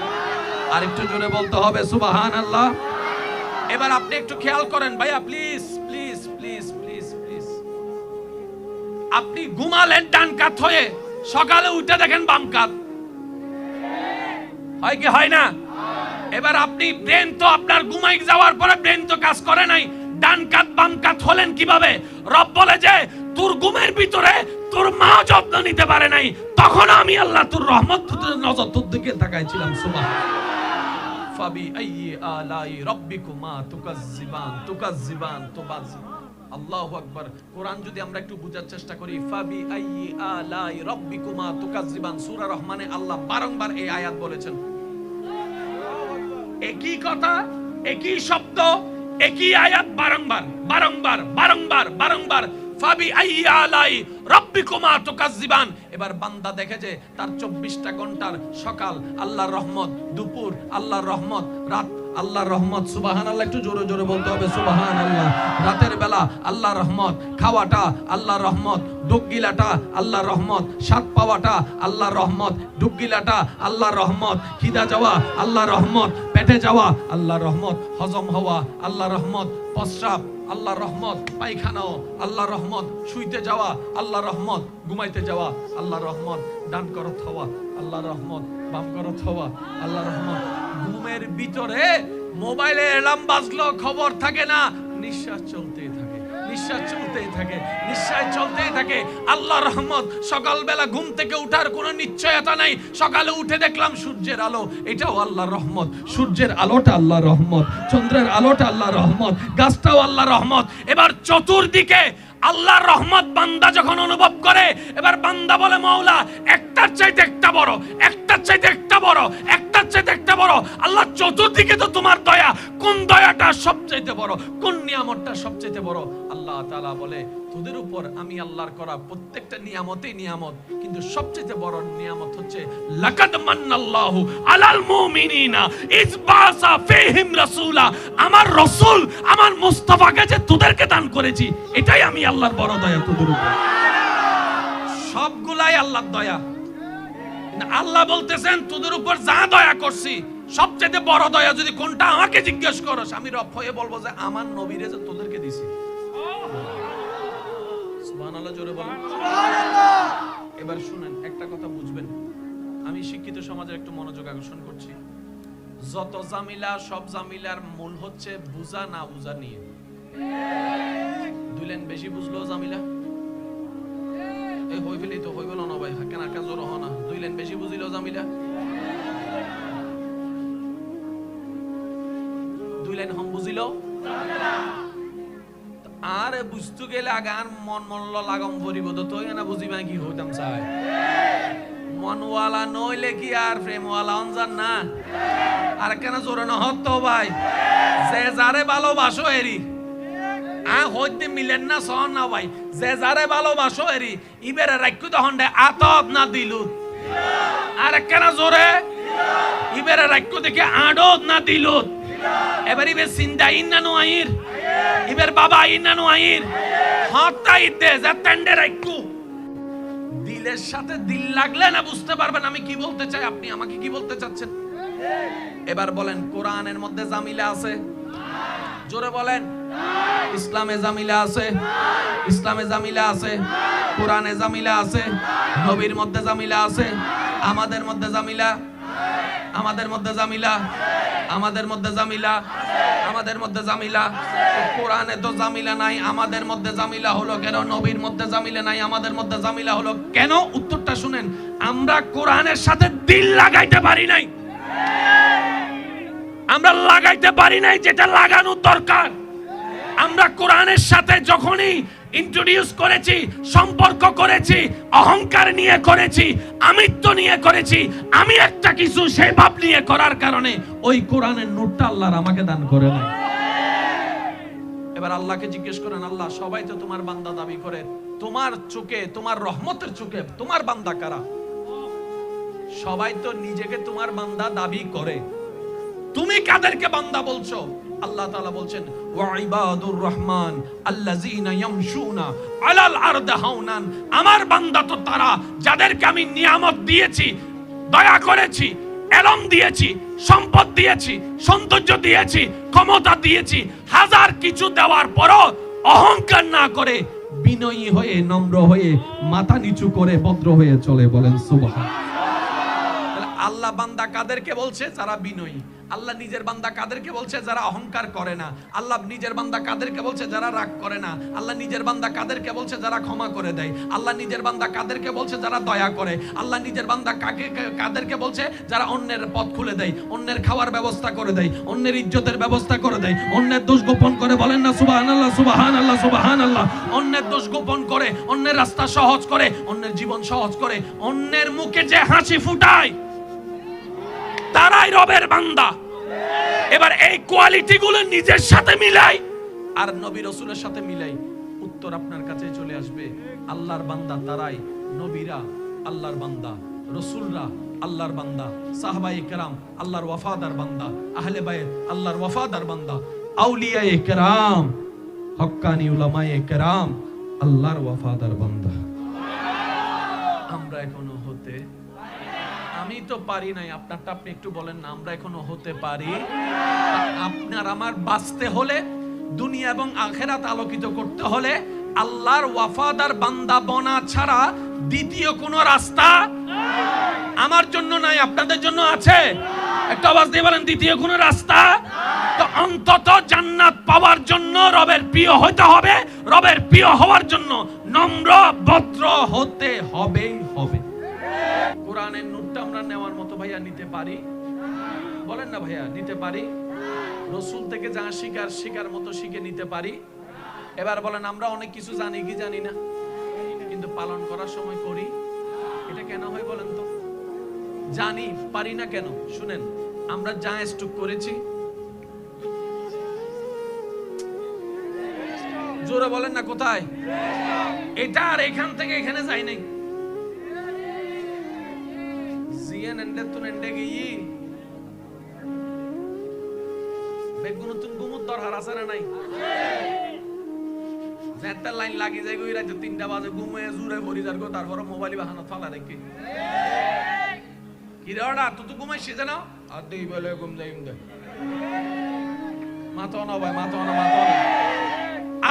[SPEAKER 1] আর একটু জোরে বলতে হবে সুবহানাল্লাহ। এবার আপনি একটু খেয়াল করেন ভাইয়া, please please please please please. আপনি ঘুমালেন ডান কাত হয়ে, সকালে উঠে দেখেন বাম কাত, হয় কি হয় না? এবার আপনি ব্রেন তো আপনার ঘুমাই যাওয়ার পরে ব্রেন তো কাজ করে নাই, ডান কাত বাম কাত হলেন কিভাবে? রব বলে যে তোর ঘুমের ভিতরে তোর মা যত্ন নিতে পারে নাই, তখন আমি আল্লাহ তোর রহমত নজর তোর দিকে তাকাইছিলাম। সুবহানাল্লাহ। ফাবি আইয়ি আলাই রাব্বিকুমা তুকাজ্জিবান আল্লাহু আকবার। কোরআন যদি আমরা একটু বোঝার চেষ্টা করি, ফাবি আইয়ি আলাই রাব্বিকুমা তুকাজ্জিবান, সূরা রহমানে আল্লাহ বারংবার এই আয়াত বলেছেন। একই কথা, একই শব্দ, একই আয়াত বারংবার বারংবার বারংবার বারংবার। ফাবি আইয়ি আলাই রাব্বিকুমা তুকাজ্জিবান। এবার বান্দা দেখে যে তার 24টা ঘন্টার সকাল আল্লাহর রহমত, দুপুর আল্লাহর রহমত, রাত আল্লাহর রহমত। সুবহানাল্লাহ, একটু জোরে জোরে বলতে হবে সুবহানাল্লাহ। রাতের বেলা আল্লাহর রহমত, খাওয়াটা আল্লাহর রহমত, ডুবগিলাটা আল্লাহর রহমত, স্বাদ পাওয়াটা আল্লাহর রহমত, ডুবগিলাটা আল্লাহর রহমত, খিদা যাওয়া আল্লাহর রহমত, পেটে যাওয়া আল্লাহর রহমত, হজম হওয়া আল্লাহর রহমত, প্রস্রাব আল্লাহর রহমত, পায়খানাও আল্লাহর রহমত, শুইতে যাওয়া আল্লাহর রহমত, ঘুমাইতে যাওয়া আল্লাহর রহমত, ডান করত হওয়া আল্লাহর রহমত, বাম করত হওয়া আল্লাহর রহমত। ঘুমের ভিতরে মোবাইলে অ্যালার্ম বাজলো খবর থাকে না, নিঃশ্বাস চলতেই থাকে, নিঃশ্বাস চলতেই থাকে, নিঃশ্বাস চলতেই থাকে। আল্লাহর রহমত। সকালবেলা ঘুম থেকে উঠার কোনো নিশ্চয়তা নাই, সকালে উঠে দেখলাম সূর্যের আলো, এটাও আল্লাহর রহমত। সূর্যের আলোটা আল্লাহর রহমত, চন্দ্রের আলোটা আল্লাহর রহমত, গাছটাও আল্লাহর রহমত। এবার চতুর্দিকে আল্লাহর রহমত বান্দা যখন অনুভব করে, এবার বান্দা বলে মাওলা একটার চাইতে একটা বড়, একটার চাইতে একটা বড়, একটার চাইতে একটা বড়। আল্লাহ চতুর্দিকে তো তোমার দয়া, কোন দয়াটা সবচাইতে বড়, কোন নিয়ামতটা সবচাইতে বড়? আল্লাহ তাআলা বলে তোদের উপর আমি আল্লাহর করা প্রত্যেকটা নিয়ামতেই নিয়ামত, কিন্তু সবচাইতে বড় নিয়ামত হচ্ছে লাকাদ মান্নাল্লাহু আলাল মুমিনিনা ইজ বাসা ফীহিম রাসূলা। আমার রাসূল, আমার মুস্তাফাকে যে তোদেরকে দান করেছি, এটাই আমি আল্লাহর বড় দয়া তোদের উপর। সবগুলাই আল্লাহর দয়া। আল্লাহ বলতেছেন তোদের উপর যা দয়া করছি, সবচেয়ে বড় দয়া যদি কোনটা আমাকে জিজ্ঞেস করো, আমি রব হয়ে বলবো যে আমার নবীরে যে তোদেরকে দিছি। সুবহানাল্লাহ, জোরে বলেন সুবহানাল্লাহ। এবার শুনেন, একটা কথা বুঝবেন, আমি শিক্ষিত সমাজের একটু মনোযোগ আকর্ষণ করছি। যত জামিলা, সব জামিলার মূল হচ্ছে বুঝা না বুঝা নিয়ে। দুই লাইন বেশি বুঝলো জামিলা, এই হই ফেলি তো হই বলো না ভাই, কেন কাজ জোর হনা। দুই লাইন বেশি বুঝিল জামিলা, দুই লাইন হম বুঝিল আর বুঝতে গেলে আগান মন মল্ল লাগম পরিব তো না বুঝিবা কি হইতাম চাই। মনওয়ালা নইলে কি আর প্রেমওয়ালা অনজান না? আর কেন জোরে না হত ভাই, যে যারে ভালোবাসো এরি হইতে মিলেন না সহন না ভাই, যে যারে ভালোবাসো এরি ইবেরে রাখু তখন আতত না দিলুত। আর কেন জোরে ইবেরে রাখু দেখে আড়ত না দিলুত। এবার ইবে চিন্তা ইন্না নো আইর, ইবের বাবা ইন্না নো আইর হতাই দে যাতেন্ডে রাখু। দিলের সাথে দিল লাগলে না বুঝতে পারবেন আমি কি বলতে চাই, আপনি আমাকে কি বলতে চাচ্ছেন। এবার বলেন, কোরআনের মধ্যে জামিলা আছে? জোরে বলেন। ইসলামে জামিলা আছে? ইসলামে জামিলা আছে, কোরআনে জামিলা আছে, নবীর মধ্যে জামিলা আছে, আমাদের মধ্যে জামিলা, আমাদের মধ্যে জামিলা, আমাদের মধ্যে জামিলা, আমাদের মধ্যে জামিলা। কোরআনে তো জামিলা নাই, আমাদের মধ্যে জামিলা হলো কেন? নবীর মধ্যে জামিলা নাই, আমাদের মধ্যে জামিলা হলো কেন? উত্তরটা শুনেন, আমরা কোরআনের সাথে দিল লাগাইতে পারি নাই। আমরা লাগাইতে পারি নাই যেটা লাগানোর দরকার। আমরা কোরআনের সাথে যখনই ইন্ট্রোডিউস করেছি, সম্পর্ক করেছি, অহংকার নিয়ে করেছি, আমিত্ব নিয়ে করেছি, আমি একটা কিছু সেই ভাব নিয়ে করার কারণে ওই কোরআনের নূরটা আল্লাহর আমাকে দান করে নাই। এবার আল্লাহকে জিজ্ঞেস করেন, আল্লাহ সবাই তো তোমার বান্দা দাবি করে, তোমার চোখে, তোমার রহমতের চোখে তোমার বান্দা কারা? সবাই তো নিজেকে তোমার বান্দা দাবি করে, তুমি কাদেরকে বান্দা বলছো? আল্লাহ তাআলা বলছেন, ওয়া ইবাদুর রহমান আল্লাযীনা ইয়ামশুনা আলাল আরদি হাওনান। আমার বান্দা তো তারা যাদেরকে আমি নিয়ামত দিয়েছি, দয়া করেছি, এলম দিয়েছি, সম্পদ দিয়েছি, সৌন্দর্য দিয়েছি, ক্ষমতা দিয়েছি, হাজার কিছু দেওয়ার পরও অহংকার না করে বিনয়ী হয়ে, নম্র হয়ে, মাথা নিচু করে ভদ্র হয়ে চলে। বলেন সুবহান। আল্লাহ বান্দা কাদেরকে বলছে? যারা বিনয়ী। আল্লাহ নিজের বান্দা কাদেরকে বলছে? যারা অহংকার করে না। আল্লাহ নিজের বান্দা কাদেরকে বলছে? যারা রাগ করে না। আল্লাহ নিজের বান্দা কাদেরকে বলছে? যারা ক্ষমা করে দেয়। আল্লাহ নিজের বান্দা কাদেরকে বলছে? যারা দয়া করে। আল্লাহ নিজের বান্দা কাদেরকে বলছে? যারা অন্যের পথ খুলে দেয়, অন্যের খাওয়ার ব্যবস্থা করে দেয়, অন্যের ইজ্জতের ব্যবস্থা করে দেয়, অন্যের দোষ গোপন করে। বলেন না সুবহানাল্লাহ, সুবহানাল্লাহ, সুবহানাল্লাহ। অন্যের দোষ গোপন করে, অন্যের রাস্তা সহজ করে, অন্যের জীবন সহজ করে, অন্যের মুখে যে হাসি ফুটায়, তারাই রবের বান্দা। এবার এই কোয়ালিটি গুলো নিজের সাথে মিলাই আর নবী রাসূলের সাথে মিলাই, উত্তর আপনার কাছে চলে আসবে। আল্লাহর বান্দা তারাই, নবীরা আল্লাহর বান্দা, রাসূলরা আল্লাহর বান্দা, সাহাবায়ে কেরাম আল্লাহর ওয়াফাদার বান্দা, আহলে বায়ত আল্লাহর ওয়াফাদার বান্দা, আউলিয়ায়ে কেরাম, হক্কানি উলামায়ে কেরাম আল্লাহর ওয়াফাদার বান্দা। আমরা এখনো হতে, আমি তো পারি নাই, আপনারটা আপনি একটু বলেন না, আমরা এখনো হতে পারি? আপনার আমার বাঁচতে হলে, দুনিয়া এবং আখিরাত আলোকিত করতে হলে আল্লাহর ওয়াফাদার বান্দা বনা ছাড়া দ্বিতীয় কোনো রাস্তা আমার জন্য নাই, আপনাদের জন্য আছে? একটা আওয়াজ দিয়ে বলেন, দ্বিতীয় কোনো রাস্তা? তো অন্তত জান্নাত পাওয়ার জন্য রবের প্রিয় হতে হবে, রবের প্রিয় হওয়ার জন্য নম্র ভদ্র হতে হবেই হবে। কোরআনের নূরটা আমরা নেওয়ার মতো ভাইয়া নিতে পারি? বলেন না ভাইয়া, নিতে পারি? রাসূল থেকে যা শিকার মতো শিখে নিতে পারি? এবার বলেন, আমরা অনেক কিছু জানি কি জানি না, কিন্তু পালন করার সময় করি। এটা কেন হয় বলেন তো? জানি, পারি না কেন? শুনেন, আমরা যা স্টক করেছি, জোরে বলেন না কোথায়? এটা আর এখান থেকে এখানে যাই নাই। জিয়ান এন্ডে তুন এন্ডে গিয়ে বেগুনতুন গুমুত দরকার আছে না নাই? যেটা লাইন লাগি যায় গই রাতে 3টা বাজে ঘুমে জুরে ভরি যার গো, তারপর মোবাইল বাহানা ফালা রেখে কি রে ওটা তুই ঘুমাইছিস না? আর দেই বলে ঘুম যাইম দে মাতো না ভাই, মাতো না।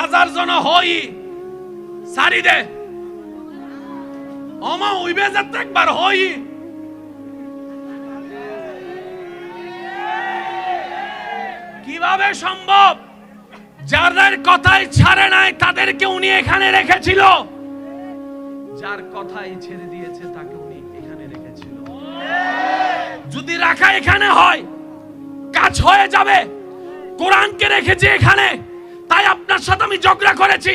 [SPEAKER 1] আজার জন হই সারি দে ওমা উইবে যাতে একবার হই। কিভাবে সম্ভব? যাদের কথাই ছাড়ে নাই তাদেরকে উনি এখানে রেখেছিল, যার কথাই ছেড়ে দিয়েছে তাকে উনি এখানে রেখেছিল। যদি রাখা এখানে হয় কাজ হয়ে যাবে। কোরআনকে রেখেছি এখানে, তাই আপনার সাথে আমি ঝগড়া করেছি,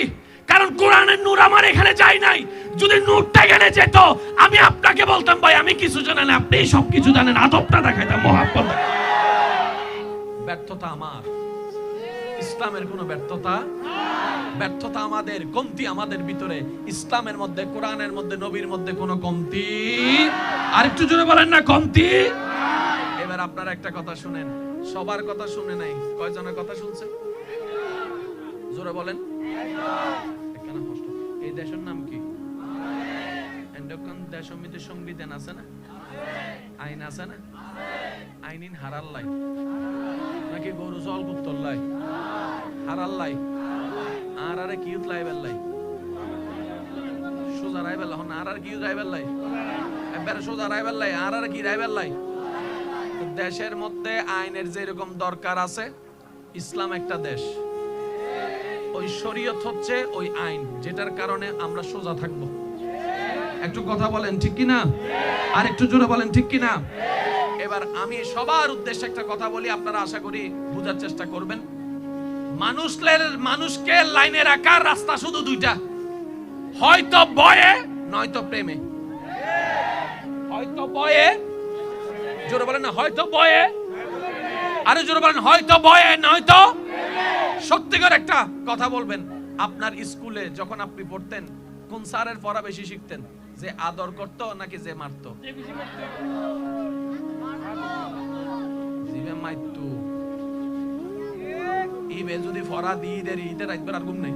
[SPEAKER 1] কারণ কোরআনের নূর আমার এখানে যায় নাই। যদি নূরটা এখানে যেত, আমি আপনাকে বলতাম ভাই আমি কিছু জানি না, আপনি সবকিছু জানেন, আদবটা দেখাইতাম, মহব্বত। ব্যর্থতা আমার, ইসলামের কোনো ব্যর্থতা? ব্যর্থতা আমাদের, কমতি আমাদের ভিতরে। ইসলামের মধ্যে, কোরআনের মধ্যে, নবীর মধ্যে কোনো কমতি। আরেকটু জোরে বলেন না, কমতি। এবার আপনারা একটা কথা শুনেন, সবার কথা শুনে নাই, কয়জনের কথা শুনছেন? জোরে বলেন। এই দেশের নাম কি? দেশের মধ্যে সংবিধান আছে না? আইন আছে না? আইনিন হারাল লাই নাকি গরু জল গুপ্তর লাই? হারাল লাই। আর আরে কি উতলাই বেল্লাই? সোজা রাই বেল্লা হন। আর কি রাই বেল্লাই? এবারে সোজা রাই বেল্লাই। আর কি রাই বেল্লাই? দেশের মধ্যে আইনের যেরকম দরকার আছে, ইসলাম একটা দেশ, ওই শরীয়ত হচ্ছে ওই আইন, যেটার কারণে আমরা সোজা থাকবো। একটু কথা বলেন ঠিক কিনা? আর একটু জোরে বলেন ঠিক কিনা? এবার আমি সবার উদ্দেশ্যে একটা কথা বলি, আপনারা আশা করি বোঝার চেষ্টা করবেন। মানুষকে লাইনে রাখার রাস্তা শুধু দুইটা, হয়তো ভয়ে নয়তো প্রেমে। হয়তো ভয়ে, জোরে বলেন না, হয়তো ভয়ে, আরে জোরে বলেন, হয়তো ভয়ে নয়তো। সত্যিকার একটা কথা বলবেন, আপনার স্কুলে যখন আপনি পড়তেন কোন স্যারের পড়া বেশি শিখতেন? যে আদর করতো নাকি যে মারতো? ইবে যদি ফরা দিয়ে দেয় ঈদে রাতবার আর ঘুম নেই,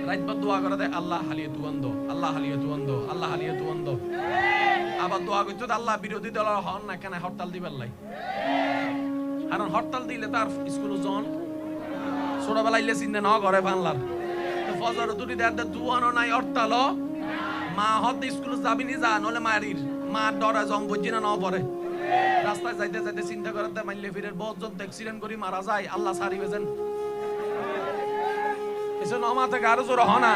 [SPEAKER 1] রাতবার দোয়া করে দেয় আল্লাহ হালিয়ে তুয়ান্দ, আল্লাহ হালিয়ে তুয়ান্দ, আল্লাহ হালিয়ে তুয়ান্দ। আবার দোয়া করতে আল্লাহ বিরোধী দল হন না কেন হরতাল দিবার লাই, কারণ হরতাল দিলে তার স্কুল জন ছোটবেলা ইলে চিন্তা ন করে বাংলার তো ফজর দুটি দেয় দুয়ানো নাই হরতাল মা হতে স্কুল যাবি নি যা, নলে মারির মা ডরে জং বুঝি না পরে রাস্তায় যাইতে যাইতে চিন্তা করতে মাইলে ফিরে বহুত জন অ্যাক্সিডেন্ট করি মারা যায়, আল্লাহ সারি বেছেন এসে নমা থেকে আরো জোর হনা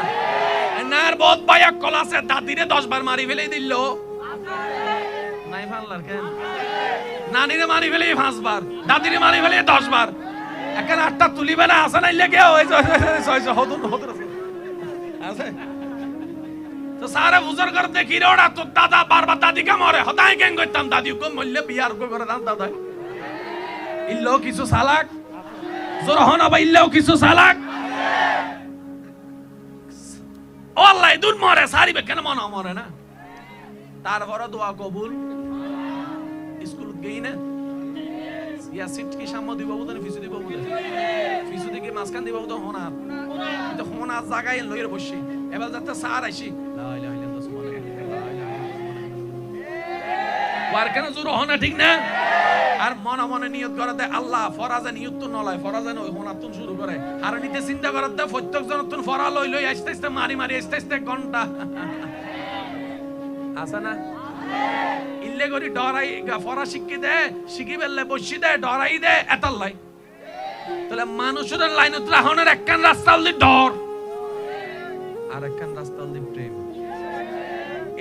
[SPEAKER 1] নার বহুত ভাইয়া কলাসে দাদিরে 10 বার মারি ফেলে দিল নাই ফানলার কেন, নানিরে মারি ফেলে 5 বার, দাদিরে মারি ফেলে 10 বার, এখন 8টা তুলিবে না আছে না লেগে ওই 600 হদুন আছে তো সারা বুঝর করে দেখি রে ওরা তো দাদা বারবার দাদিকে মরে হতাই কেন করতাম, দাদি কো মল্লে বিয়ার কো করে দান দাদা ইল্লো কিছু সালাক জোর হন বা ইল্লো কিছু সালাক ও আল্লাহ দুন মরে সারিবে কেন মন মরে না, তারপরে দোয়া কবুল। স্কুল গই না ইয়া সিট কি সামনে দিব বুঝেন, ফিসু দিব বুঝেন, ফিসু দিকে মাঝখান দিব তো হোনার কিন্তু হোনার জায়গায় লইয়ের বসি এবার যাতে সার আইছি লা ইলাহা ইল্লাল্লাহ সুবহানাল্লাহ ওয়ার কেন জোর হনা ঠিক না, আর মনে মনে নিয়ত করতে আল্লাহ ফরাজে নিয়ত তো নলায় ফরাজে নয় হোনাতুন শুরু করে আর নিতে চিন্তা করতে প্রত্যেক জনতুন ফরা লই লই আস্তে আস্তে মারি মারি আস্তে আস্তে ঘন্টা আছে না ইল্লে করি ডরাই ফরা শিখি দে শিখি বেললে বসি দে ডরাই দে এতাল্লাই তাহলে মানুষের লাইনত রাহনের একখান রাস্তা হল ডর আর একখান রাস্তা হল প্রেম,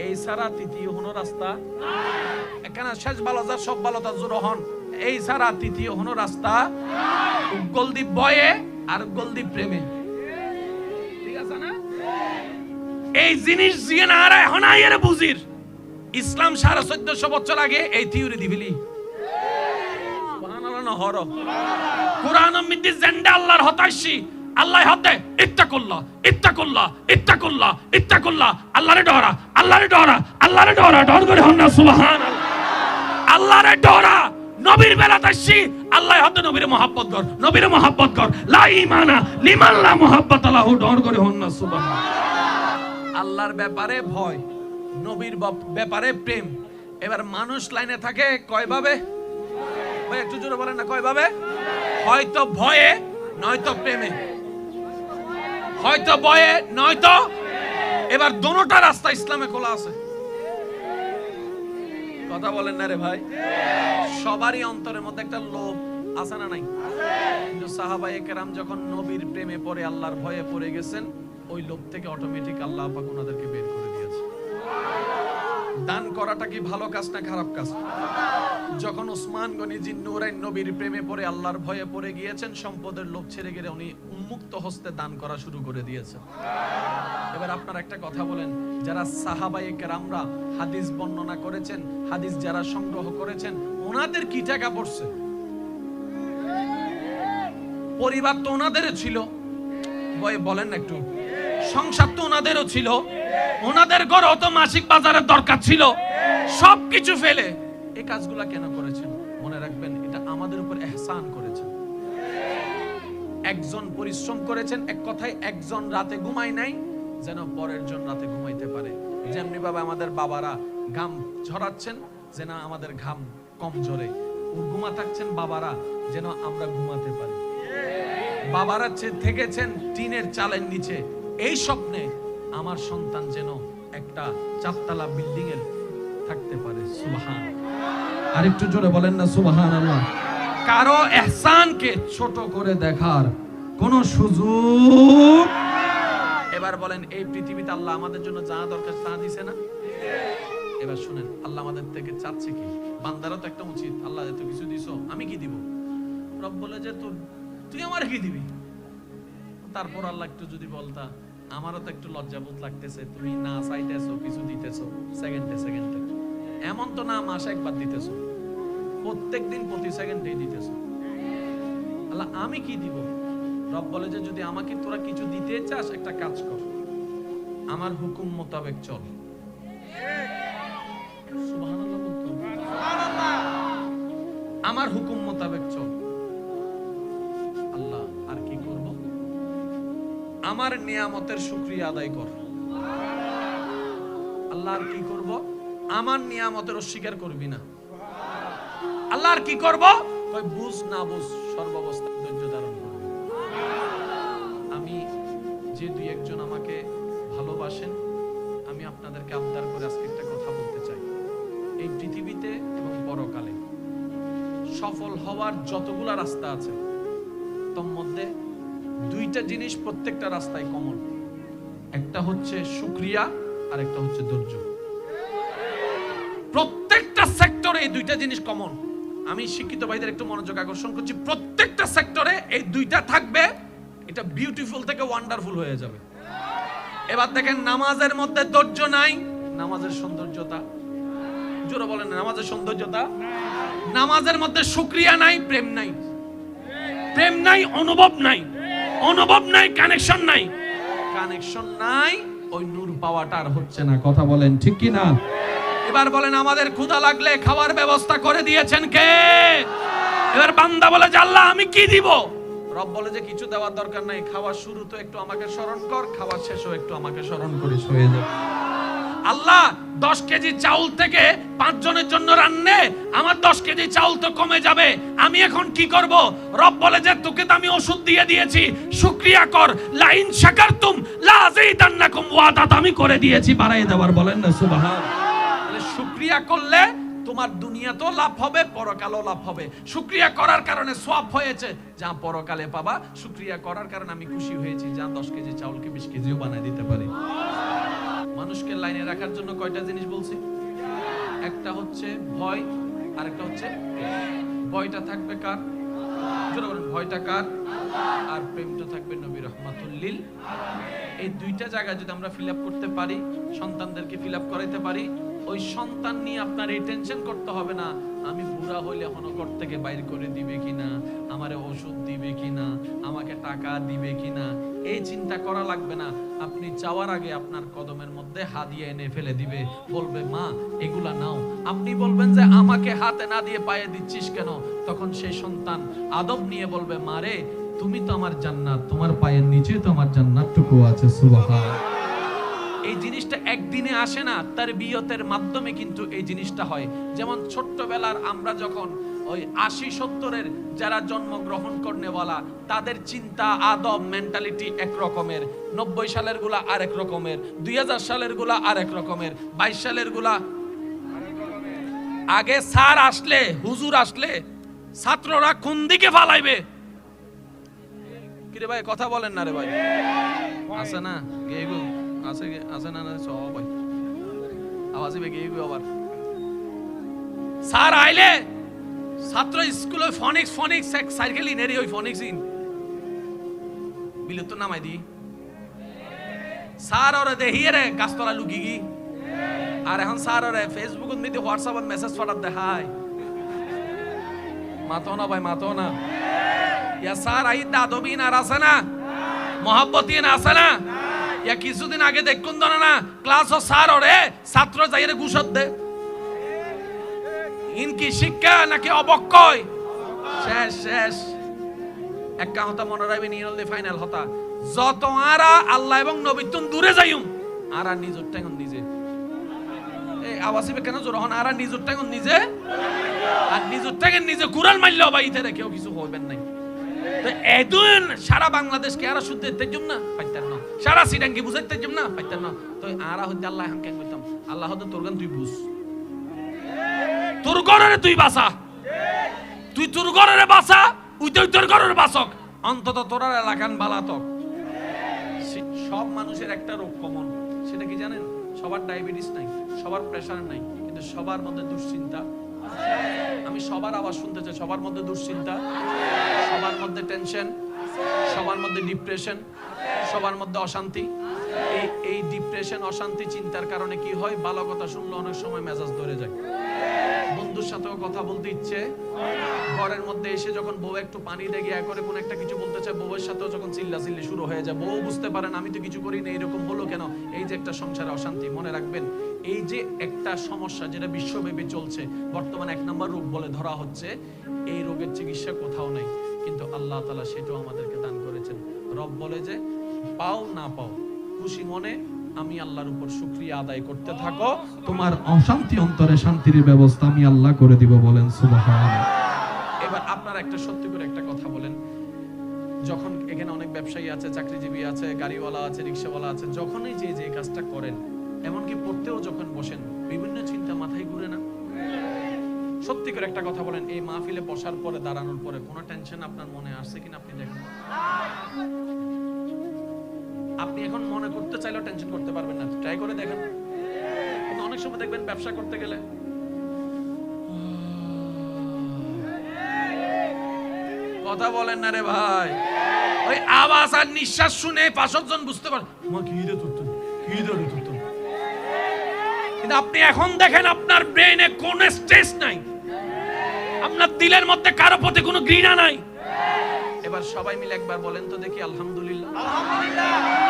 [SPEAKER 1] এই ছাড়া তৃতীয় কোনো রাস্তা এখানে শেষ ভালো যা সব ভালো তার জোর হন, এই ছাড়া তৃতীয় কোনো রাস্তা গলদি বয়ে আর গলদি প্রেমে, ঠিক আছে না? এই জিনিস জিয়ে না আর এখন আইয়ের বুঝির ইসলাম 1450 বছর আগে এই থিওরি দিবিলি সুবহানাল্লাহ না হর কুরআন মধ্যে জেন্ডা আল্লাহর হতাশি আল্লাহ হতে ইত্তাকুল্লাহ ইত্তাকুল্লাহ ইত্তাকুল্লাহ ইত্তাকুল্লাহ আল্লাহরে ডরা আল্লাহরে ডরা আল্লাহরে ডরা ডর করে হন না সুবহানাল্লাহ আল্লাহরে ডরা নবীর বেলাতাশি আল্লাহ হতে নবীর মহব্বত কর নবীর মহব্বত কর লা ঈমানা লিমান লা মুহাব্বাত লাহু ডর করে হন না সুবহানাল্লাহ আল্লাহর ব্যাপারে ভয় নবীর ব্যাপারে প্রেম। এবার মানুষ লাইনে থাকে কয় ভাবে ভাই একটু জোরে বলেন না কয় ভাবে, হয়তো ভয়ে নয়তো প্রেমে, হয়তো ভয়ে নয়তো, এবার দোনোটা রাস্তা ইসলামে খোলা আছে, কথা বলেন না রে ভাই, সবারই অন্তরের মধ্যে একটা লোভ আছে না নাই, কিন্তু সাহাবায়ে কেরাম যখন নবীর প্রেমে পড়ে আল্লাহর ভয়ে পড়ে গেছেন ওই লোভ থেকে অটোমেটিক আল্লাহ পাক ওনাদেরকে বের করে দিয়েছে। দান করাটা কি ভালো কাজ না খারাপ কাজ? যখন ওসমান গনি জিন্নুরাইন নবীর প্রেমে পড়ে আল্লাহর ভয়ে পড়ে গিয়েছেন সম্পদের লোভ ছেড়ে গেলে উনি উন্মুক্ত হস্তে দান করা শুরু করে দিয়েছেন। এবার আপনারা একটা কথা বলেন, যারা সাহাবায়ে কেরামরা হাদিস বর্ণনা করেছেন, হাদিস যারা সংগ্রহ করেছেন, ওনাদের কি টাকা পড়ছে? পরিবার তো ওনাদেরও ছিল, বলেন না একটু, সংসার তো ওনাদেরও ছিল, ওনাদের ঘরে তো মাসিক বাজারের দরকার ছিল, সবকিছু ফেলে এই কাজগুলা কেন করেছেন? মনে রাখবেন এটা আমাদের উপর ইহসান করেছেন। একজন পরিশ্রম করেছেন, এক কথায় একজন রাতে ঘুমায় নাই যেন পরের জন রাতে ঘুমাইতে পারে। যেমনি ভাবে আমাদের বাবারা ঘাম ঝরাচ্ছেন যেন আমাদের ঘাম কম ঝরে, ঘুমা থাকছেন বাবারা যেন আমরা ঘুমাতে পারি। বাবারা থেকেছেন টিনের চালের নিচে এই স্বপ্নে আমার সন্তান যেন একটা 4তলা বিল্ডিং এর থাকতে পারে। সুবহান, আরেকটু জোরে বলেন না সুবহানাল্লাহ। কারো ইহসানকে ছোট করে দেখার কোন সুযোগ। এবার বলেন এই পৃথিবীতে আল্লাহ আমাদের জন্য যা দরকার তা দিছে না? এবার শুনেন আল্লাহ আমাদের থেকে চাচ্ছে কি? বান্দারও তো একটা উচিত, আল্লাহ এত কিছু দিছো, আমি কি দিব? রব বলে যে তুই আমার কি দিবি? তারপর আল্লাহ একটু যদি বলতা, আমারও তো একটু লজ্জাবোধ লাগতেছে, তুমি না চাইতেছো কিছু দিতেছো সেকেন্ডে সেকেন্ডে, এমন তো না মাসে একবার দিতেছো, প্রত্যেকদিন প্রতি সেকেন্ডেই দিতেছো। আল্লাহ আমি কি দিব? রব বলে যে যদি আমাকে তোরা কিছু দিতে চাস, একটা কাজ কর, আমার হুকুম মোতাবেক চল। সুবহানাল্লাহ বলতো, আমার হুকুম মোতাবেক চল। আল্লাহ আর কি করব? আমার নিয়ামতের শুকরিয়া আদায় কর। আল্লাহ আর কি করব? আমার নিয়ামতের অস্বীকার করবি না। আল্লাহ আর কি করব? কই বুঝ না বুঝ সর্বাবস্থায় ধৈর্য ধারণ কর। আমি যে দুই একজন আমাকে ভালোবাসেন, আমি আপনাদেরকে আবদার করে আজকে একটা কথা বলতে চাই। এই পৃথিবীতে এবং পরকালে সফল হওয়ার যতগুলা রাস্তা আছে, তার মধ্যে দুইটা জিনিস প্রত্যেকটা রাস্তায় কমন। একটা হচ্ছে শুকরিয়া আর একটা হচ্ছে ধৈর্য। প্রত্যেকটা সেক্টরে এই দুইটা জিনিস কমন। আমি শিক্ষিত ভাইদের একটু মনোযোগ আকর্ষণ করছি, প্রত্যেকটা সেক্টরে এই দুইটা থাকবে, এটা বিউটিফুল থেকে ওয়ান্ডারফুল হয়ে যাবে। এবার দেখেন, নামাজের মধ্যে ধৈর্য নাই, নামাজের সৌন্দর্যতা, জোরে বলেন নামাজের সৌন্দর্যতা। নামাজের মধ্যে শুকরিয়া নাই, প্রেম নাই, প্রেম নাই, অনুভব নাই, অনুভব নাই, কানেকশন নাই, কানেকশন নাই, ওই নূর পাওয়াটা আর হচ্ছে না। কথা বলেন ঠিক কি না? এবার বলেন, আমাদের ক্ষুধা লাগলে খাওয়ার ব্যবস্থা করে দিয়েছেন কে? এবার বান্দা বলে যে আল্লাহ আমি কি দিব? রব বলে যে কিছু দেওয়ার দরকার নাই, খাওয়ার শুরু তো একটু আমাকে স্মরণ কর, খাওয়ার শেষও একটু আমাকে স্মরণ করিস, হয়ে যাবে। আল্লাহ 10 কেজি চাউল থেকে 5 জনের জন্য রান্নে, আমার 10 কেজি চাউল তো কমে যাবে, আমি এখন কি করব? রব বলে যে তোকে তো আমি ওষুধ দিয়ে দিয়েছি, শুকরিয়া কর। লাইন শাকারতুম লা আযীদান্নাকুম, ওয়াদা আমি করে দিয়েছি বাড়াই দেওয়ার। বলেন না সুবহানাল্লাহ। তাহলে শুকরিয়া করলে তোমার দুনিয়াতেও লাভ হবে, পরকালেও লাভ হবে। শুকরিয়া করার কারণে সওয়াব হয়েছে, যা পরকালে পাবা। শুকরিয়া করার কারণে আমি খুশি হয়েছি, যা 10 কেজি চাউলকে 20 কেজিও বানাই দিতে পারি। মানুষকে লাইনে রাখার জন্য কয়টা জিনিস বলছি? একটা হচ্ছে ভয়, আর একটা হচ্ছে ভয়টা থাকবে কার? জোরে বলেন, ভয়টা কার? আর প্রেমটা থাকবে নবী রাহমাতুল লিল। এই দুইটা জায়গা যদি আমরা ফিল আপ করতে পারি, সন্তানদেরকে ফিল আপ করাইতে পারি, ওই সন্তান নিয়ে আপনার এই টেনশন করতে হবে না, আমি বুড়া হইলে এখনো ঘর থেকে বাইর করে দিবে কিনা, আমারে ওষুধ দিবে কিনা, আমাকে টাকা দিবে কিনা, এই চিন্তা করা লাগবে না। আপনি চাওয়ার আগে আপনার কদমের মধ্যে হাদিয়া এনে ফেলে দিবে, বলবে মা এগুলা নাও। আপনি বলবেন যে আমাকে হাতে না দিয়ে পায়ে দিচ্ছিস কেন? তখন সেই সন্তান আদব নিয়ে বলবে, মা রে তুমি তো আমার জান্নাত, তোমার পায়ের নিচে তো আমার জান্নাতটুকু আছে। সুবহানাল্লাহ। এই জিনিসটা একদিনে আসে না, তারবিয়তের মাধ্যমে কিন্তু এই জিনিসটা হয়। যেমন ছোট্টবেলার আমরা যখন ওই 80-70-এর যারা জন্মগ্রহণ করনেওয়ালা, তাদের চিন্তা আদব মেন্টালিটি এক রকমের, 90 সালের গুলা আরেক রকমের, 2000 সালের গুলা আরেক রকমের, 22 সালের গুলা আগে স্যার আসলে, হুজুর আসলে ছাত্ররা কোন দিকে ফালাইবে? কিরে ভাই কথা বলেন না রে ভাই, আছে না গেগু আছে, আছে না সব ভাই আওয়াজে বেগে গেগু। আবার স্যার আইলে ছাত্র স্কুলে ফনিক্স ফনিক্স সাইকেল ইনেরি ওই ফনিক্স ইন বিলুত নামাই দি স্যার ওরে দেখিয়ে রে গাছতলা লুকি গি। আর এখন স্যার ওরে ফেসবুকত মিতে হোয়াটসঅ্যাপত মেসেজ পাঠাত দেখায়, মাতো না ভাই মাতো না। ইয়া স্যার আই দাদবিন আর আছে না, মহব্বতিন আছে না। ইয়া কিছুদিন আগে দেখুন না ক্লাস ও স্যার ওরে ছাত্র যাইরে গুসত দে। ইনকি শিক্ষা নাকি অবক্ষয়? শেষ শেষ। একটা কথা মনে রাখবেন, ইনল দি ফাইনাল হতা, যত আরা আল্লাহ এবং নবী তুন দূরে যাইম, আরা নিজের টাইম নিজে। এই আওয়াজে কেন জোর হন? আরা নিজের টাইম নিজে, আর নিজের টাইম নিজে কুরআন মারলেও ভাই ইতে কেউ কিছু হইবেন নাই। তো এদিন সারা বাংলাদেশকে আরা শুদ্ধ তেজুম না পাইতেন না, সারা সিডাঙ্গি বুঝাইতে তেজুম না পাইতেন না। তো আরা হইতে আল্লাহ হাম কেন কইতাম, আল্লাহ হতে তোর গান তুই বুঝ, তোর ঘরে তুই বাসা, তুই তোর ঘরে বাসা, উই তুই তোর ঘরের বাসক, অন্তত তোর এলাকান বালাতক। সব মানুষের একটা রোগ কমন, সেটা কি জানেন? সবার ডায়াবেটিস নাই, সবার প্রেসার নাই, কিন্তু সবার মধ্যে দুশ্চিন্তা আমি সবার আওয়াজ শুনতে চাই। সবার মধ্যে দুশ্চিন্তা, সবার মধ্যে টেনশন, সবার মধ্যে ডিপ্রেশন, সবার মধ্যে অশান্তি। এই ডিপ্রেশন, অশান্তি, চিন্তার কারণে কি হয়? ভালো কথা শুনলে অনেক সময় মেজাজ ধরে যায়, বন্ধুর সাথেও কথা বলতে ইচ্ছে, ঘরের মধ্যে এসে যখন বউ একটু পানি লেগে করে কোন একটা কিছু বলতে চায়, বউয়ের সাথেও যখন চিল্লাচিল্লি শুরু হয়ে যায়, বউ বুঝতে পারেন আমি তো কিছু করি না, এরকম হলো কেন? এই যে একটা সংসারে অশান্তি। মনে রাখবেন, এই যে একটা সমস্যা যেটা বিশ্বব্যাপী চলছে, বর্তমানে 1 নম্বর রোগ বলে ধরা হচ্ছে, এই রোগের চিকিৎসা কোথাও নাই, কিন্তু আল্লাহ তাআলা সেটাও আমাদেরকে দান করেছেন। রব বলে যে পাও না পাও, খুশি মনে আমি আল্লাহর উপর শুকরিয়া আদায় করতে থাকো, তোমার অশান্তি অন্তরে শান্তির ব্যবস্থা আমি আল্লাহ করে দিব। বলেন সুবহানাল্লাহ। এবার আপনারা একটা সত্যি করে একটা কথা বলেন, যখন এখানে অনেক ব্যবসায়ী আছে, চাকরিজীবী আছে, গাড়িওয়ালা আছে, রিকশাওয়ালা আছে, যখনই যে কাজটা করেন, এমনকি পড়তেও যখন বসেন, বিভিন্ন চিন্তা মাথায় ঘুরে না? সত্যি করে একটা কথা বলেন, এই মাহফিলে বসার পরে, দাঁড়ানোর পরে কোনো টেনশন আপনার মনে আসছে কিনা আপনি দেখেন। আপনি এখন মনে করতে চাইলেও টেনশন করতে পারবেন না, ট্রাই করে দেখেন। কিন্তু অনেক সময় দেখবেন ব্যবসা করতে গেলে কথা বলেন না রে ভাই, ওই আওয়াজ আর নিঃশ্বাস শুনে 5 জন বুঝতে পারে মা কি রে তুই কি রে তুই। কিন্তু আপনি এখন দেখেন আপনার ব্রেইনে কোনো স্ট্রেস নাই, আপনার দিলের মধ্যে কারো প্রতি কোনো ঘৃণা নাই। এবার সবাই মিলে একবার বলেন তো দেখি আলহামদুলিল্লাহ।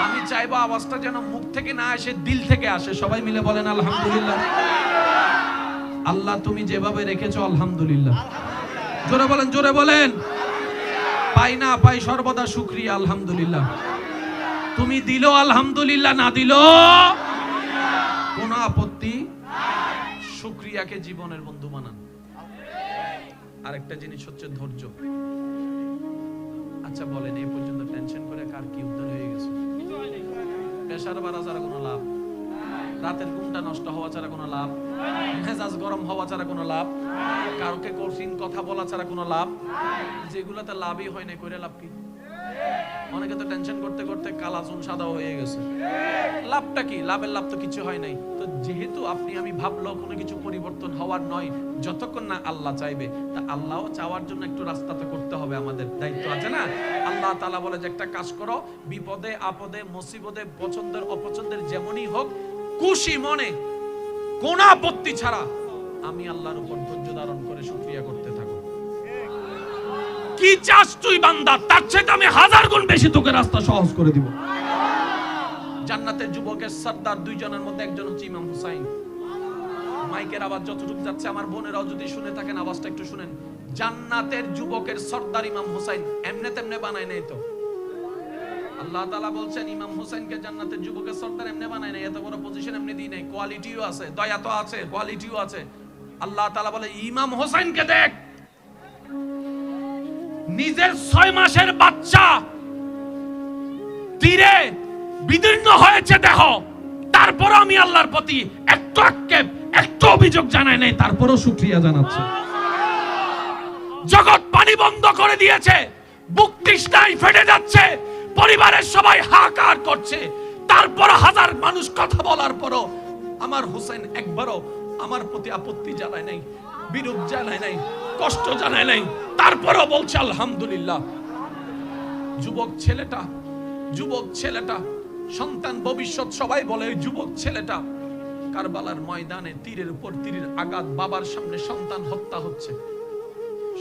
[SPEAKER 1] আমি চাইবো আওয়াজটা যেন মুখ থেকে না আসে, দিল থেকে আসে। সবাই মিলে বলেন আলহামদুলিল্লাহ। আল্লাহ তুমি যেভাবে রেখেছো আলহামদুলিল্লাহ। জোরে বলেন, জোরে বলেন। পাই না পাই সর্বদা শুকরিয়া আলহামদুলিল্লাহ। তুমি দিলো আলহামদুলিল্লাহ, না দিলো কোনো আপত্তি। শুকরিয়াকে জীবনের বন্ধু বানান। আরেকটা জিনিস হচ্ছে ধৈর্য। আচ্ছা বলেন, এই পর্যন্ত টেনশন করে কার কি উদ্ধার হয়ে গেছে? প্রেসার বাড়া ছাড়া কোনো লাভ, রাতের ঘুমটা নষ্ট হওয়া ছাড়া কোনো লাভ, মেজাজ গরম হওয়া ছাড়া কোনো লাভ, কাউকে কঠিন কথা বলা ছাড়া কোনো লাভ, যেগুলোতে লাভই হয় না করে লাভ কি? অনেকে তো টেনশন করতে করতে কালা চুন সাদা হয়ে গেছে। লাভটা কি? লাভের লাভ তো কিছু হয় নাই। তো যেহেতু আপনি আমি ভাবলো কোনো কিছু পরিবর্তন হওয়ার নয়, যতক্ষণ না আল্লাহ চাইবে, তা আল্লাহও চাওয়ার জন্য একটু রাস্তা তো করতে হবে, আমাদের দায়িত্ব আছে না? আল্লাহ তাআলা বলে যে একটা কাজ করো, বিপদে আপদে মুসিবতে, পছন্দের অপছন্দের যেমনই হোক, খুশি মনে কোন আপত্তি ছাড়া আমি আল্লাহর উপর ধৈর্য ধারণ করে শুকরিয়া করতে থাকো। কি চাস তুই বান্দা, তার চেয়ে আমি 1000 গুণ বেশি তোকে রাস্তা সহজ করে দিব। জান্নাতের যুবকের সর্দার 2 জনের মধ্যে একজন হচ্ছে ইমাম হুসাইন। মাইকের আওয়াজ যতটুকু যাচ্ছে আমার বোনেরাও যদি শুনে থাকেন, আওয়াজটা একটু শুনেন। জান্নাতের যুবকের সর্দার ইমাম হুসাইন, এমনে তেমনে বানায় নাই তো। আল্লাহ তাআলা বলছেন ইমাম হুসাইনকে জান্নাতের যুবকের সর্দার এমনি বানায় নাই, এত বড় পজিশন এমনি দিই নাই, কোয়ালিটিও আছে, দয়া তো আছে, কোয়ালিটিও আছে। আল্লাহ তাআলা বলে ইমাম হুসাইনকে দেখ, নিজের 6 মাসের বাচ্চা তীরে বিদীর্ণ হয়েছে দেহ, তারপর আমি আল্লাহর প্রতি একটু আক্ষেপ, একটু অভিযোগ জানাই নাই, তারপরও শুকরিয়া জানাচ্ছে। জগৎ পানি বন্ধ করে দিয়েছে, বুক তৃষ্ণায় ফেটে যাচ্ছে, পরিবারের সবাই হাহাকার করছে, তারপর 1000 মানুষ কথা বলার পরও আমার হুসাইন একবারও আমার প্রতি আপত্তি জানায় নাই, বিরূপ জানায় নাই, কষ্ট জানায় নাই, তারপরও বলছে আলহামদুলিল্লাহ। যুবক ছেলেটা সন্তান ভবিষ্যৎ, সবাই বলে যুবক ছেলেটা কারবালার ময়দানে তীরের উপর তীরের আঘাত, বাবার সামনে সন্তান হত্যা হচ্ছে,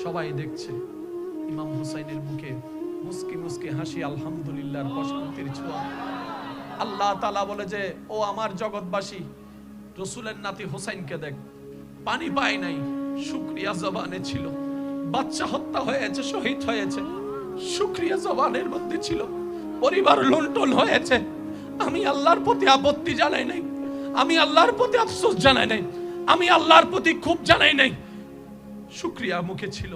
[SPEAKER 1] সবাই দেখছে। ইমাম হুসাইনের মুখে মুস্কি মুস্কি হাসি, আলহামদুলিল্লাহর প্রশান্তির ছোঁয়া। আল্লাহ তাআলা বলে যে ও আমার জগৎবাসী, রাসূলের নাতি হুসাইনকে দেখ, পানি পায় নাই, শুকরিয়া জবানে ছিল। বাচ্চা হত্যা হয়েছে, শহীদ হয়েছে, শুকরিয়া জবানের মধ্যে ছিল। পরিবার লুণ্ঠন হয়েছে, আমি আল্লাহর প্রতি আপত্তি জানাই নাই, আমি আল্লাহর প্রতি আফসোস জানাই নাই, আমি আল্লাহর প্রতি ক্ষোভ জানাই নাই, শুকরিয়া মুখে ছিল।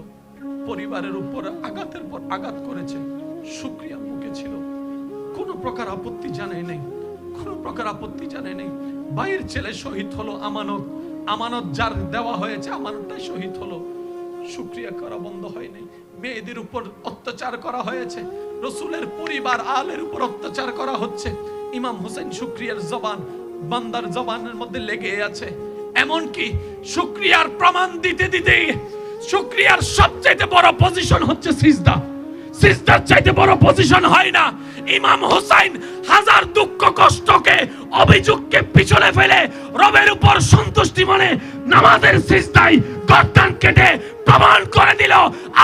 [SPEAKER 1] পরিবারের উপর আঘাতের পর আঘাত করেছে, শুকরিয়া মুখে ছিল, কোন প্রকার আপত্তি জানাই নাই, কোন প্রকার আপত্তি জানাই নাই। ভাইয়ের ছেলে শহীদ হলো, আমানত যার দেওয়া হয়েছে আমানতটাই শহীদ হলো, শুকরিয়া করা বন্ধ হয় নাই। মেয়েদের উপর অত্যাচার করা হয়েছে, রাসূলের পরিবার আলের উপর অত্যাচার করা হচ্ছে, ইমাম হুসাইন শুকরিয়ার জবান বান্দার জবানের মধ্যে লেগে আছে। এমনকি শুকরিয়ার প্রমাণ দিতে দিতে শুকরিয়ার সবচেয়ে বড় পজিশন হচ্ছে সিজদা। সিজদার চাইতে বড় পজিশন হয় না। ইমাম হুসাইন হাজার দুঃখ কষ্টকে অভিযোগকে পিছনে ফেলে রবের উপর সন্তুষ্টি মনে নামাজের সিজদায় গর্দান কেটে প্রমাণ করে দিল,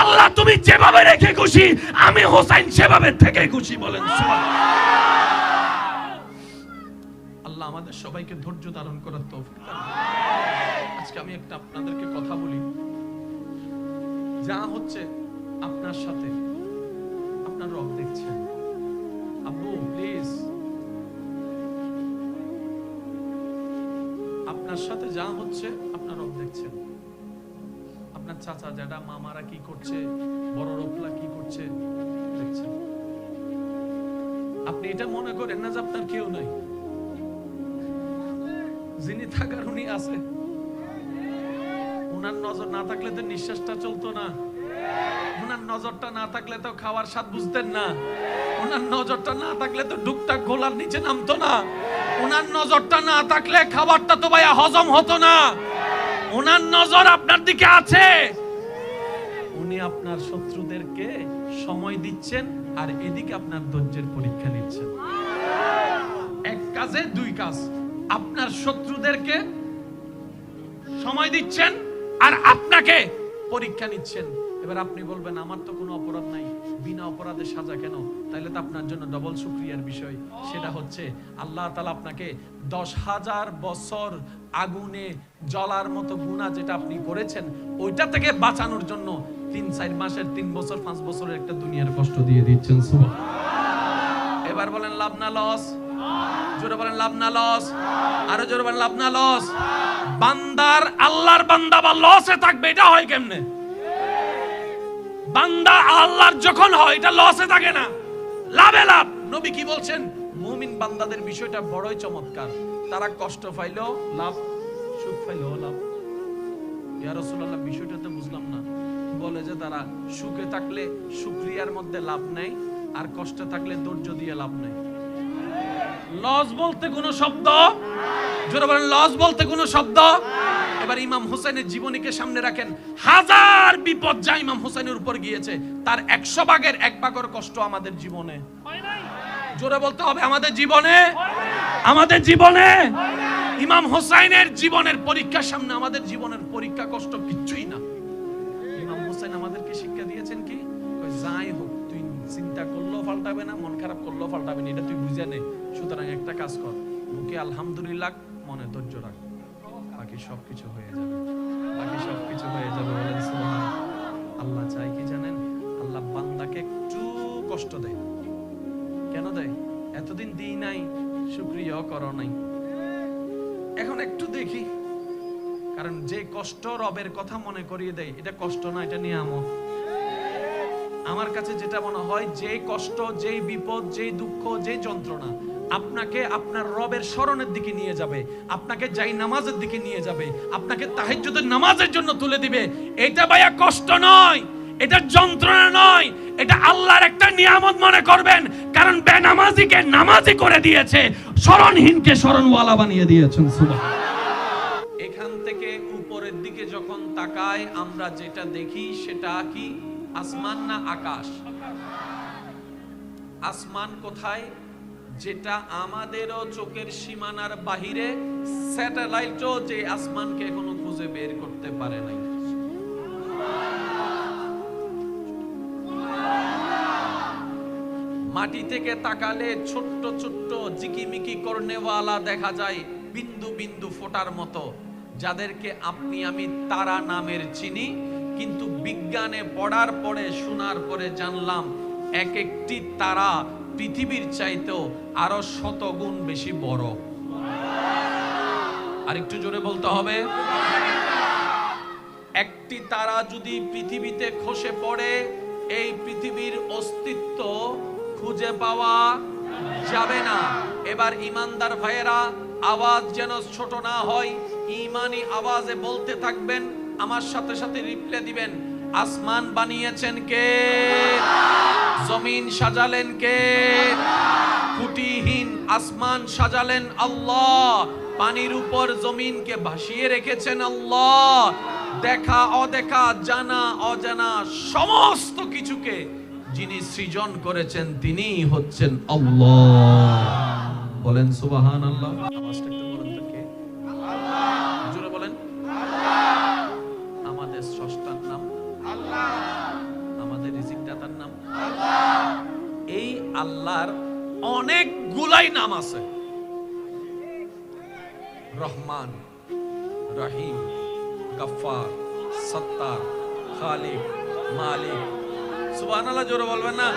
[SPEAKER 1] আল্লাহ তুমি যেভাবে রেখে খুশি আমি হুসাইন সেভাবে থেকে খুশি। বলেন সুবহানাল্লাহ। আল্লাহ আমাদের সবাইকে ধৈর্য ধারণ করার তৌফিক দান। আজকে আমি একটা আপনাদেরকে কথা বলি, যা হচ্ছে আপনার সাথে আপনার রব দেখছেন। আব্বু প্লিজ, আপনার সাথে যা হচ্ছে আপনার রব দেখছেন। আপনার চাচা জ্যাঠা মামারা কি করছে, বড় রবলা কি করছে দেখছেন। আপনি এটা মনে করেন না যে আপনার কেউ নাই। যিনি থাকার উনি আছে। ওনার নজর না থাকলে তো নিঃশ্বাসটা চলতো না। ওনার নজরটা না থাকলে তো খাওয়ার স্বাদ বুঝতেন না। ওনার নজরটা না থাকলে তো ডুকটাক গোলার নিচে নামতো না। ওনার নজরটা না থাকলে খাবারটা তো ভাইয়া হজম হতো না। ওনার নজর আপনার দিকে আছে। উনি আপনার শত্রুদেরকে সময় দিচ্ছেন আর এদিকে আপনার ধৈর্যের পরীক্ষা নিচ্ছেন। এক কাজে দুই কাজ। আপনার শত্রুদেরকে সময় দিচ্ছেন আর আপনাকে পরীক্ষা নিচ্ছেন। এবার আপনি বলবেন আমার তো কোনো অপরাধ নাই, বিনা অপরাধে সাজা কেন? তাহলে তো আপনার জন্য ডবল শুকরিয়ার বিষয়। সেটা হচ্ছে আল্লাহ তাআলা আপনাকে 10,000 বছর আগুনে জ্বলার মতো গুনাহ যেটা আপনি করেছেন ওইটা থেকে বাঁচানোর জন্য 3-4 মাসের 3 বছর 5 বছরের একটা দুনিয়ার কষ্ট দিয়ে দিচ্ছেন। সুবহানাল্লাহ। এবার বলেন লাভ না লস? জোরে বলেন লাভ না লস? আরো জোরে বলেন লাভ না লস? বান্দার আল্লাহর বান্দা বা লসে থাকবে এটা হয় কেমনে? বান্দা আল্লাহর যখন হয় এটা লসে থাকে না, লাভে লাভ। নবী কি বলছেন? মুমিন বান্দাদের বিষয়টা বড়ই চমৎকার। তারা কষ্ট পাইলেও লাভ, সুখ পাইলেও লাভ। ইয়া রাসূলুল্লাহ বিষয়টা তো বুঝলাম না। বলে যে তারা সুখে থাকলে শুকরিয়ার মধ্যে লাভ নাই, আর কষ্টে থাকলে ধৈর্য দিয়ে লাভ নাই। লস বলতে কোনো শব্দ, জোরে বলেন লস বলতে কোনো শব্দ। এবার ইমাম হুসাইনের জীবনীকে সামনে রাখেন। হাজার বিপদ যা ইমাম হুসাইনের উপর গিয়েছে তার 100 ভাগের 1 ভাগের কষ্ট আমাদের জীবনে হয় নাই। জোরে বলতে হবে আমাদের জীবনে, আমাদের জীবনে। ইমাম হুসাইনের জীবনের পরীক্ষার সামনে আমাদের জীবনের পরীক্ষা কষ্ট কিচ্ছুই না। ইমাম হুসাইন আমাদেরকে শিক্ষা দিয়েছেন কি, যাই হোক তুই চিন্তা করলেও পাল্টাবে না, মন খারাপ করলেও পাল্টাবে না, এটা তুই বুঝে নে। সুতরাং একটা কাজ কর, মুখে আলহামদুলিল্লাহ, মনে ধৈর্য রাখ, বাকি সবকিছু হয়ে যাবে, বাকি সবকিছু হয়ে যাবে। বলেন সুবহানাল্লাহ। আল্লাহ চাই কি জানেন? আল্লাহ বান্দাকে একটু কষ্ট দেয়। কেন দেয়? এতদিন দিই নাই, শুকরিয়া করো নাই, এখন একটু দেখি। কারণ যে কষ্ট রবের কথা মনে করিয়ে দেয় এটা কষ্ট না, এটা নিয়ামত। আমার কাছে যেটা মনে হয়, যে কষ্ট, যেই বিপদ, যেই দুঃখ, যেই যন্ত্রণা আপনাকে আপনার রবের স্মরণের দিকে নিয়ে যাবে, আপনাকে যাই নামাজের দিকে নিয়ে যাবে, আপনাকে তাহাজ্জুদের নামাজের জন্য তুলে দিবে, এটা ভাইয়া কষ্ট নয়, এটা যন্ত্রণা নয়, এটা আল্লাহর একটা নিয়ামত মনে করবেন। কারণ বেনামাজিকে নামাজি করে দিয়েছে, স্মরণহীনকে স্মরণওয়ালা বানিয়ে দিয়েছেন। সুবহানাল্লাহ। এখান থেকে উপরের দিকে যখন তাকাই আমরা যেটা দেখি সেটা কি? আসমান না আকাশ? আসমান কোথায়? যেটা আমাদেরও চোখের সীমানার বাহিরে, স্যাটেলাইটও যে আসমানকে এখনো খুঁজে বের করতে পারে নাই। মাটি থেকে তাকালে ছোট্ট ছোট্ট জিকিমিকি করনেওয়ালা দেখা যায়, বিন্দু বিন্দু ফোঁটার মতো, যাদেরকে আপনি আমি তারা নামের চিনি। কিন্তু বিজ্ঞানে পড়ার পরে শোনার পরে জানলাম এক একটি তারা পৃথিবীর চাইতেও আরো 100 গুণ বেশি বড়। আর একটু জোরে বলতে হবে। একটি তারা যদি পৃথিবীতে খসে পড়ে, এই পৃথিবীর অস্তিত্ব খুঁজে পাওয়া যাবে না। এবার ইমানদার ভাইয়েরা, আওয়াজ যেন ছোট না হয়, ঈমানি আওয়াজে বলতে থাকবেন, আমার সাথে সাথে রিপ্লাই দিবেন। আসমান বানিয়েছেন কে? জমিন সাজালেন কে? খুঁটিহীন আসমান সাজালেন আল্লাহ, পানির উপর জমিনকে ভাসিয়ে রেখেছেন আল্লাহ, দেখা অদেখা জানা অজানা সমস্ত কিছুকে যিনি সৃজন করেছেন তিনিই হচ্ছেন আল্লাহ। বলেন সুবহানাল্লাহ। আওয়াজটা একটু বলেন তো, কে? আল্লাহ। জোরে বলেন আল্লাহ। আমাদের স্রষ্টার নাম আল্লাহ, আমাদের রিজিক দাতার নাম আল্লাহ। এই আল্লাহর অনেকগুলাই নাম আছে। রহমান, রহিম, গফফার, সত্তার, খালিক, মালিক। সুবহানাল্লাহ জোরে বলবেন না?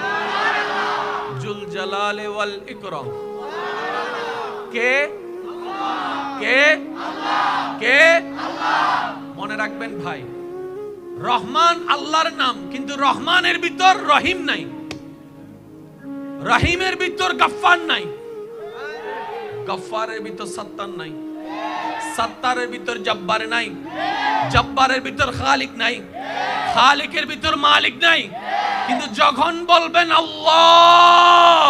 [SPEAKER 1] জুল জালালি ওয়াল ইকরাম। কে? কে? কে? মনে রাখবেন ভাই, রহমান আল্লাহর নাম, কিন্তু রহমানের ভিতর রহিম নাই, রহিমের ভিতর গফফার নাই, গফফারের ভিতর সত্তার নাই, সত্তারের ভিতর জব্বার নাই, জব্বারের ভিতর খালিক নাই, খালিকের ভিতর মালিক নাই। কিন্তু যখন বলবেন আল্লাহ,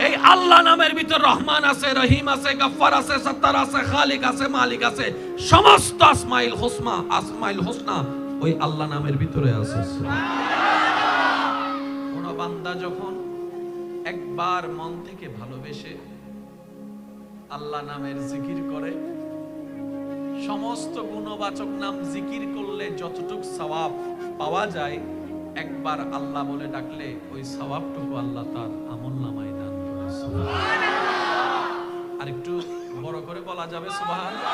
[SPEAKER 1] এই আল্লাহ নামের ভিতর রহমান আছে, রহিম আছে, গফফার আছে, সত্তার আছে, খালিক আছে, মালিক আছে, সমস্ত আসমাইল হুসনা, আসমাইল হুসনা ওই আল্লাহ নামের ভিতরে আছে। কোন বান্দা যখন একবার মন থেকে ভালোবেসে আল্লাহ নামের জিকির করে, সমস্ত গুণবাচক নাম জিকির করলে যতটুক সওয়াব পাওয়া যায়, একবার আল্লাহ বলে ডাকলে ওই সওয়াবটুকু আল্লাহ তার আমলনামায় দান করে। আর একটু বড় করে বলা যাবে সুবহানাল্লাহ।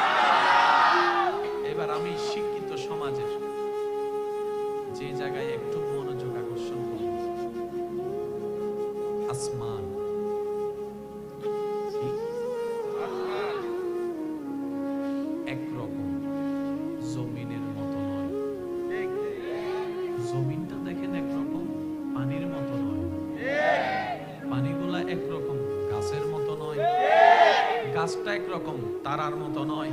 [SPEAKER 1] এবার আমি শিক্ষিত সমাজের যে জায়গায় একটু মনোযোগ আকর্ষণ করি, আসমান, একরকম জমিনের মতো নয়। জমিনটা দেখেন একরকম, পানির মতো নয়। পানিগুলা একরকম, গাছের মতো নয়। গাছটা একরকম, তারার মতো নয়।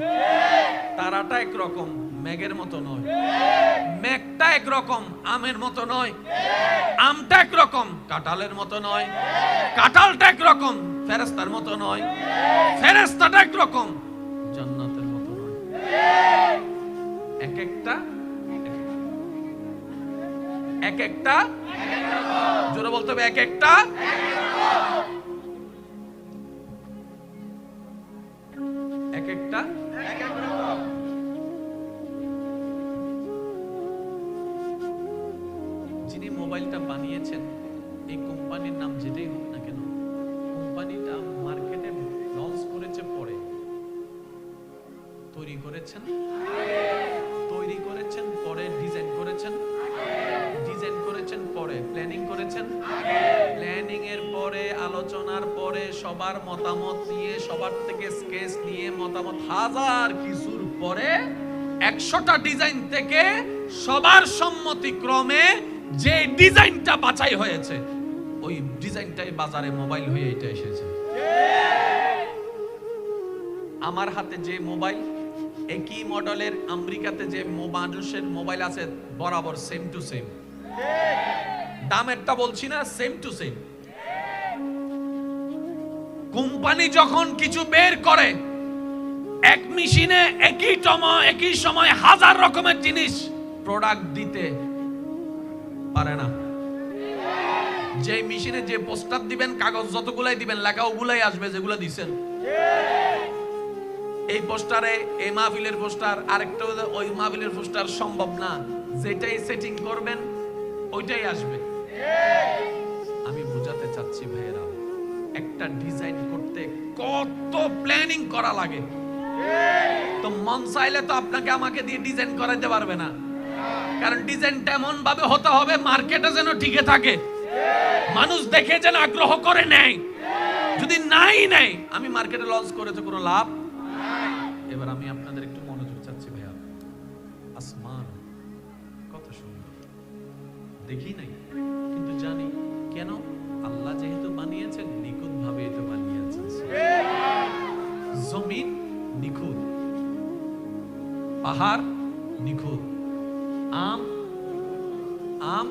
[SPEAKER 1] তারাটা একরকম, মেঘের মতো নয়। মেঘটা একরকম, আমের মতো নয়। আমটা একরকম, কাঁঠালের মতো নয়। কাঁঠালটা একরকম, ফেরেশতার মতো নয়। ফেরেশতাটা একরকম, জান্নাতের মতো নয়। এক একটা এক একটা জোরে বলতে হবে, এক একটা এক একটা যিনি মোবাইলটা বানিয়েছেন, এই কোম্পানির নাম যেটাই হোক না কেন, কোম্পানিটা মার্কেটে লঞ্চ করেছে পরে, তৈরি করেছেন পরে, ডিজাইন করেছেন পরে, প্ল্যানিং করেছেন প্ল্যানিং এর পরে, আলোচনার পরে, সবার মতামত নিয়ে, সবার থেকে স্কেচ নিয়ে, মতামত হাজার কিছুর পরে 100টা ডিজাইন থেকে সবার সম্মতিক্রমে যে ডিজাইনটা বাছাই হয়েছে, ওই ডিজাইনটাই বাজারে মোবাইল হয়ে এটা এসেছে। আমার হাতে যে মোবাইল, একই মডেলের আমেরিকাতে যে মানুষের মোবাইল আছে, বরাবর সেম টু সেম। দামেরটা বলছি না, সেম টু সেম। কোম্পানি যখন কিছু বের করে, এক মেশিনে একই সময় হাজার রকমের জিনিস প্রোডাক্ট দিতে পারে না। যে মেশিনে যে পোস্টার দিবেন, কাগজ যতগুলাই দিবেন, লেখা ওগুলাই আসবে যেগুলো দিবেন। এই পোস্টারে এই মাহফিলের পোস্টার, আরেকটা ওই মাহফিলের পোস্টার সম্ভব না। যেটাই সেটিং করবেন ওইটাই আসবে। আমি বোঝাতে চাচ্ছি ভাইয়েরা, একটা ডিজাইন করতে কত প্ল্যানিং করা লাগে। তো মন চাইলে তো আপনাকে আমাকে দিয়ে ডিজাইন করাইতে পারবে না, কারণ ডিজাইনটা এমন ভাবে হতে হবে মার্কেটে যেন টিকে থাকে, মানুষ দেখে যেন আগ্রহ করে নেয়। যদি নাই আমি মার্কেটে লঞ্চ করে তো কোনো লাভ। এবার আমি আপনাদের একটু মনোযোগ চাচ্ছি ভাইয়া। আসমান কত সুন্দর, দেখি নাই কিন্তু জানি কেন, আল্লাহ যেহেতু বানিয়েছেন নিখুঁত ভাবে এটা বানিয়েছেন। জমিন নিখুঁত, পাহাড় নিখুঁত, আম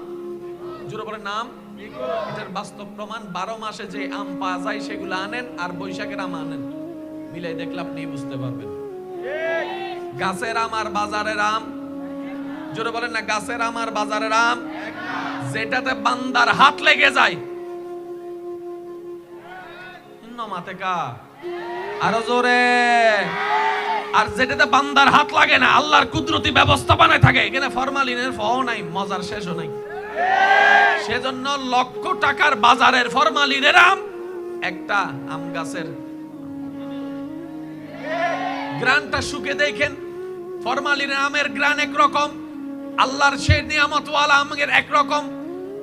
[SPEAKER 1] জোরে বলে নাম এটার বাস্তব প্রমাণ 12 মাসে যে আম পাওয়া যায় সেগুলো আনেন আর বৈশাখের আম আনেন, মিলাই দেখলে আপনি বুঝতে পারবেন। গাছের আম আর বাজারের আম, জোরে বলেন না, গাছের আম আর বাজারের আম, যেটাতে বান্দার হাত লেগে যায়, আরো জোরে, আর যেটাতে বান্দার হাত লাগে না, আল্লাহর কুদরতি ব্যবস্থাপনায় থাকে, এখানে ফরমালিনের ফও নাই, মজার শেষও নাই। সেজন্য লক্ষ টাকার বাজারের ফরমালিনের আম, একটা আম গাছের গ্রানটা শুকে দেখেন, ফরমালিনের আমের গ্রান একরকম, আল্লাহর সেই নিয়ামতওয়ালা আমের একরকম।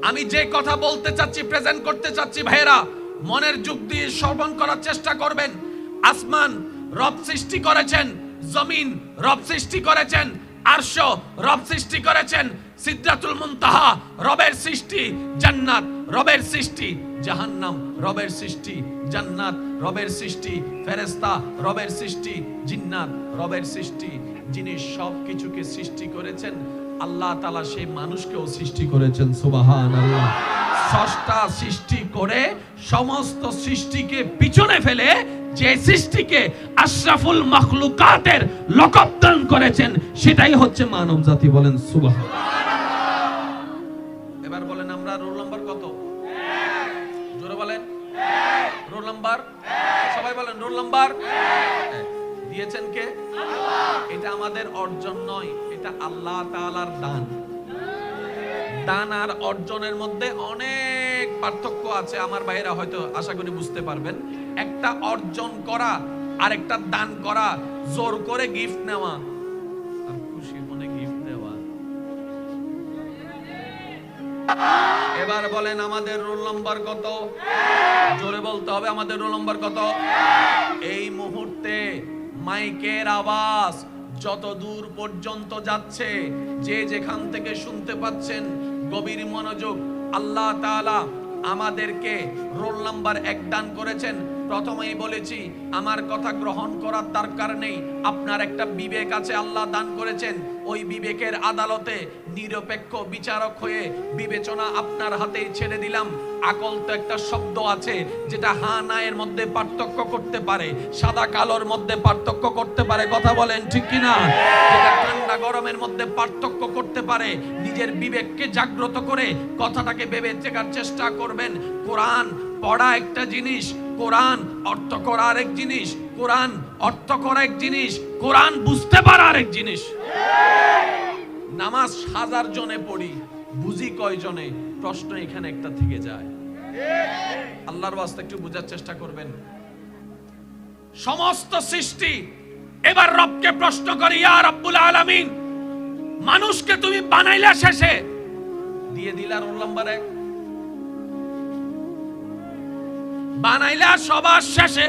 [SPEAKER 1] আমি যে কথা বলতে চাচ্ছি, প্রেজেন্ট করতে চাচ্ছি, ভাইরা মনের যুগ দিয়ে শ্রবণ করার চেষ্টা করবেন। আসমান রব সৃষ্টি করেছেন, জমিন রব সৃষ্টি করেছেন, আরশ রব সৃষ্টি করেছেন, সিদরাতুল মুনতাহা রবের সৃষ্টি, জান্নাত রবের সৃষ্টি, জাহান্নাম রবের সৃষ্টি, জান্নাত রবের সৃষ্টি, ফেরেশতা রবের সৃষ্টি, জিন্নাত রবের সৃষ্টি। যিনি সব কিছুকে সৃষ্টি করেছেন আল্লাহ তাআলা সেই মানুষকেও সৃষ্টি করেছেন। সুবহানাল্লাহ। স্রষ্টা সৃষ্টি করে সমস্ত সৃষ্টিকে পিছনে ফেলে যে সৃষ্টিকে আশরাফুল মাখলুকাতের লকব দান করেছেন সেটাই হচ্ছে মানব জাতি। বলেন সুবহানাল্লাহ। এবার বলেন আমরা রোল নাম্বার কত? জোরে বলেন রোল নাম্বার, সবাই বলেন রোল নাম্বার। দিয়েছেন কে? আল্লাহ। এটা আমাদের অর্জন নয়, এটা আল্লাহ তাআলার দান। দান আর অর্জনের মধ্যে অনেক পার্থক্য আছে, আমার ভাইরা হয়তো আশা করি বুঝতে পারবেন। একটা অর্জন করা আর একটা দান করা, জোর করে গিফট নেওয়া আর খুশি মনে গিফট দেওয়া। এবার বলেন আমাদের রোল নাম্বার কত? জোরে বলতে হবে, আমাদের রোল নাম্বার কত? এই মুহূর্তে মাইকের আওয়াজ যত দূর পর্যন্ত যাচ্ছে, যে যেখান থেকে শুনতে পাচ্ছেন, গভীর মনোযোগ। আল্লাহ তাআলা আমাদেরকে রোল নাম্বার 1 দান করেছেন। প্রথমেই বলেছি আমার কথা গ্রহণ করার দরকার নেই, আপনার একটা বিবেক আছে, আল্লাহ দান করেছেন। ওই বিবেকের আদালতে নিরপেক্ষ বিচারক হয়ে বিবেচনা আপনার হাতেই ছেড়ে দিলাম। আকল তো একটা শব্দ আছে যেটা হা না এর মধ্যে পার্থক্য করতে পারে, সাদা কালোর মধ্যে পার্থক্য করতে পারে, কথা বলেন ঠিক কিনা? যেটা ঠান্ডা গরমের মধ্যে পার্থক্য করতে পারে। নিজের বিবেককে জাগ্রত করে কথাটাকে ভেবে দেখার চেষ্টা করবেন। কোরআন পড়া একটা জিনিস, কোরআন অর্থ করা আরেক জিনিস, কোরআন অর্থ করা এক জিনিস, কোরআন বুঝতে পারা আরেক জিনিস। নামাজ 1000 জনে পড়ি, বুঝি কয় জনে? প্রশ্ন এখানে একটা থেকে যায়। আল্লাহর ওয়াস্তে একটু বোঝার চেষ্টা করবেন। সমস্ত সৃষ্টি এবার রবকে প্রশ্ন করি, ইয়া রাব্বুল আলামিন, মানুষকে তুমি বানাইলা শেষে দিয়ে দিলা রোল নাম্বার 1, বানাইলা সবার শেষে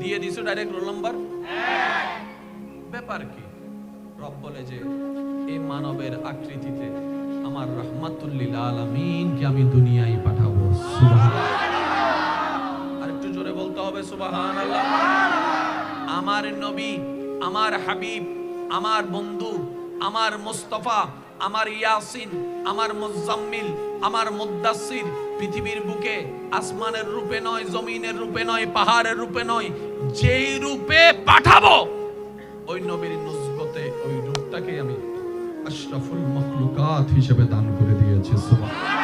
[SPEAKER 1] দিয়ে দিছো ডাইরেক্ট রোল নাম্বার 1। ব্যাপার কি? রব বলে যে এই মানবের আকৃতিতে আমার রাহমাতুল লিল আলামিনকে আমি দুনিয়ায় পাঠাবো। সুবহানাল্লাহ। আর একটু জোরে বলতে হবে সুবহানাল্লাহ। আমার নবী, আমার হাবিব, আমার বন্ধু, আমার মুস্তাফা, আমার ইয়াসিন, আমার মুজাম্মিল, আমার মুদ্দাসসির পৃথিবীর বুকে আসমানের রূপে নয়, জমিনের রূপে নয়, পাহাড়ের রূপে নয়, যেই রূপে পাঠাবো ওই নবীর নুসবতে ওই রূপটাকে আমি আশরাফুল মাখলুকাত হিসেবে দান করে দিয়েছি। সুবহানাল্লাহ।